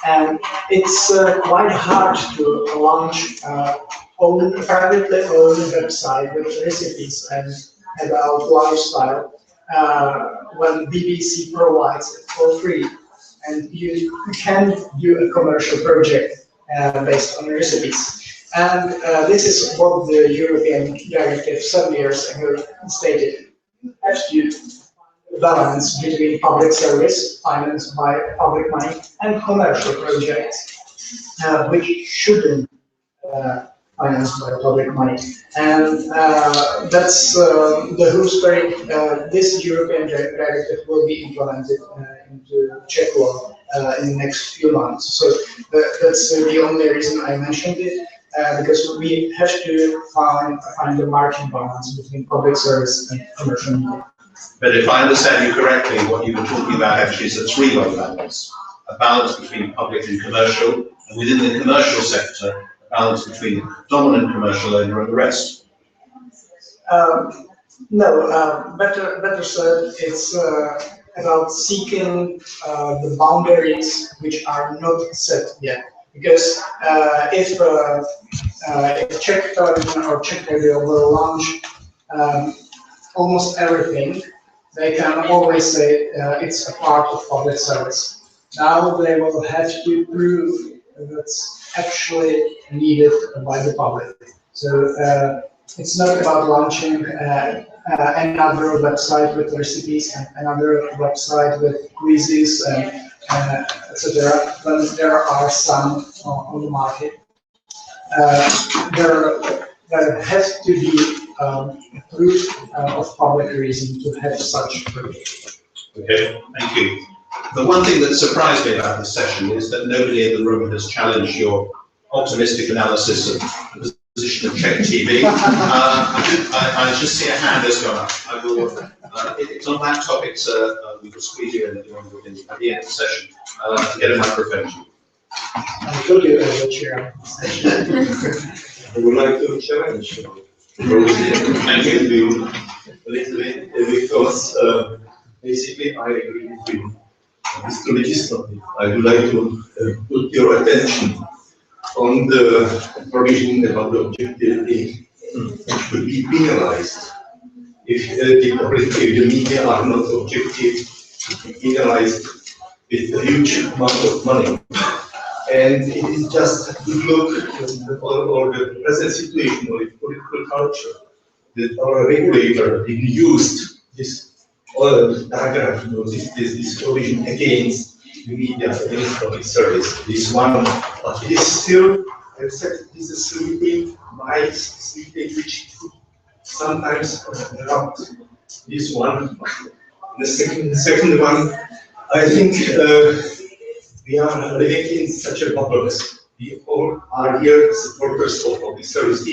Speaker 7: And it's quite hard to launch privately owned website with recipes and about lifestyle when BBC provides it for free. And you can do a commercial project based on recipes. And this is what the European Directive 7 years ago stated. As you balance between public service financed by public money and commercial projects, which shouldn't financed by public money. And that's the whole story. This European directive will be implemented into Czech law in the next few months. So that's the only reason I mentioned it, because we have to find the market balance between public service and commercial media.
Speaker 1: But if I understand you correctly, what you were talking about actually is a three-way balance. A balance between public and commercial, and within the commercial sector, balance between the dominant commercial owner and the rest?
Speaker 7: No, better said, it's about seeking the boundaries which are not set yet. Because if Czech television or Czech radio will launch almost everything, they can always say it's a part of public service. Now they will have to prove that's actually needed by the public. So it's not about launching another website with recipes and another website with quizzes and etc. But there are some on the market. There has to be proof of public reason to have such proof.
Speaker 1: Okay, thank you. The one thing that surprised me about this session is that nobody in the room has challenged your optimistic analysis of the position of Czech TV. I just see a hand has gone up. I will, it's on that topic, sir. We will squeeze you in at the end of the session to get a microphone.
Speaker 7: I told you as a chair.
Speaker 10: I would like to challenge you.
Speaker 1: Thank you.
Speaker 10: A little bit because basically I agree with you. Mr. Legislative, I would like to put your attention on the provision about the objectivity which should be penalized. If the media are not objective, should be penalized with a huge amount of money. And it is just a good look or the present situation or the political culture that our regulator didn't use this paragraph, this provision against the media, against public service. This one, but it is still, except this is sleeping, which could sometimes interrupt this one. The second one, I think we are living in such a bubble. We all are here supporters of public service.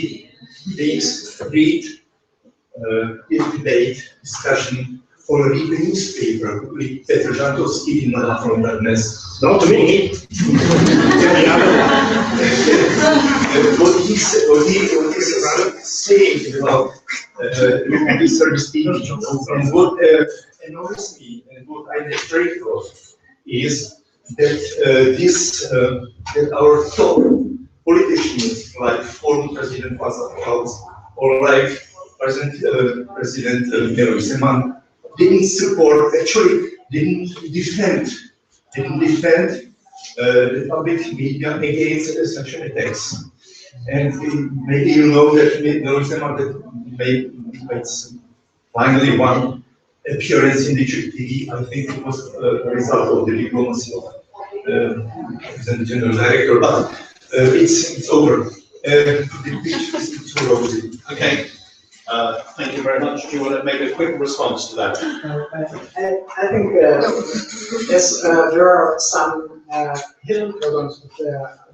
Speaker 10: Things, read, debate, discussion, or read the newspaper. Read Petr Žantovský in from Darkness. Not me. What he is saying about public service TV, and what annoys me and what I'm afraid of is that that our top politicians, like former President Václav Havla or like President Miloš Zeman, didn't support, actually didn't defend the public media against such attacks. And maybe you know that Miloš Zeman made finally one appearance in the Czech TV. I think it was a result of the diplomacy of the general director, but it's over. The picture is too rosy.
Speaker 1: Okay. Thank you very much. Do you want to make a quick response to that?
Speaker 7: I think yes, there are some hidden problems, but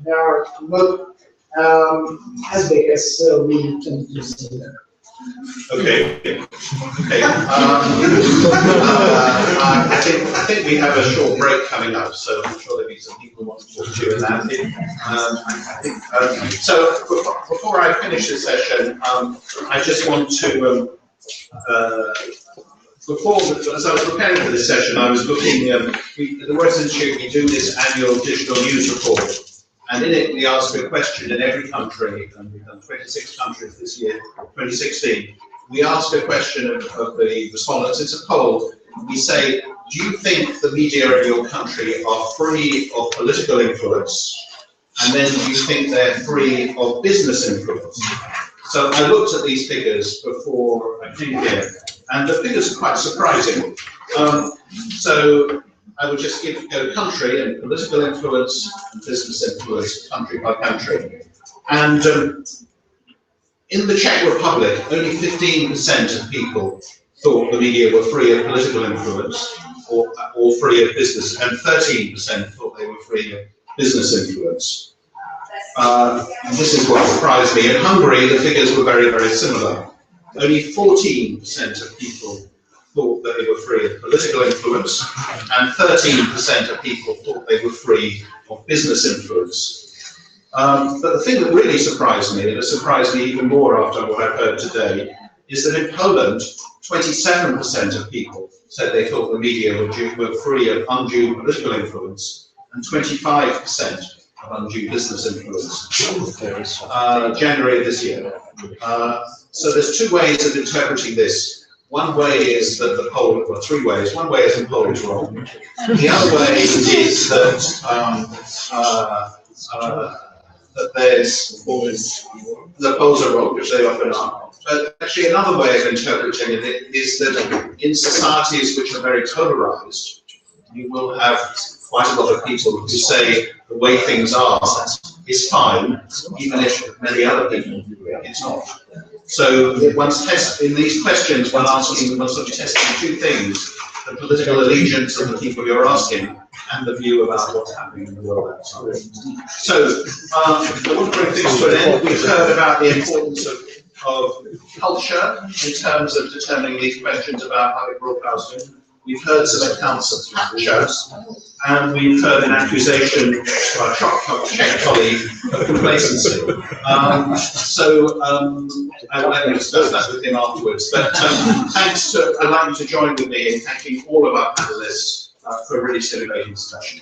Speaker 7: they are not as big as we tend to see them.
Speaker 1: Okay. Okay. I think we have a short break coming up, so I'm sure there'll be some people who want to talk to you about it. So before I finish this session, I just want to as I was preparing for this session, I was looking at the Works Institute. We do this annual digital news report. And in it, we ask a question in every country, and we've done 26 countries this year, 2016. We ask a question of the respondents. It's a poll. We say, do you think the media of your country are free of political influence? And then do you think they're free of business influence? So I looked at these figures before I came here, and the figures are quite surprising. So I would just go country and political influence and business influence, country by country. And in the Czech Republic, only 15% of people thought the media were free of political influence or free of business, and 13% thought they were free of business influence. This is what surprised me. In Hungary, the figures were very, very similar. Only 14% of people thought that they were free of political influence, and 13% of people thought they were free of business influence. But the thing that really surprised me, and it surprised me even more after what I've heard today, is that in Poland, 27% of people said they thought the media were free of undue political influence, and 25% of undue business influence. January of this year. So there's two ways of interpreting this. One way is that the poll, well, three ways. One way is the poll is wrong. The other way is that that there's the poser role, which they often are. But actually another way of interpreting it is that in societies which are very polarized, you will have quite a lot of people who say the way things are is fine, even if many other people it's not. So one's in these questions, one's sort of testing two things: the political allegiance of the people you're asking, and the view about what's happening in the world outside. So, I want to bring things to an end. We've heard about the importance of culture in terms of determining these questions about public broadcasting. We've heard some accounts of capture, and we've heard an accusation by a Czech colleague of complacency. I'll let you discuss that with him afterwards. But I'd like you to join with me in thanking all of our panelists for a really stimulating discussion.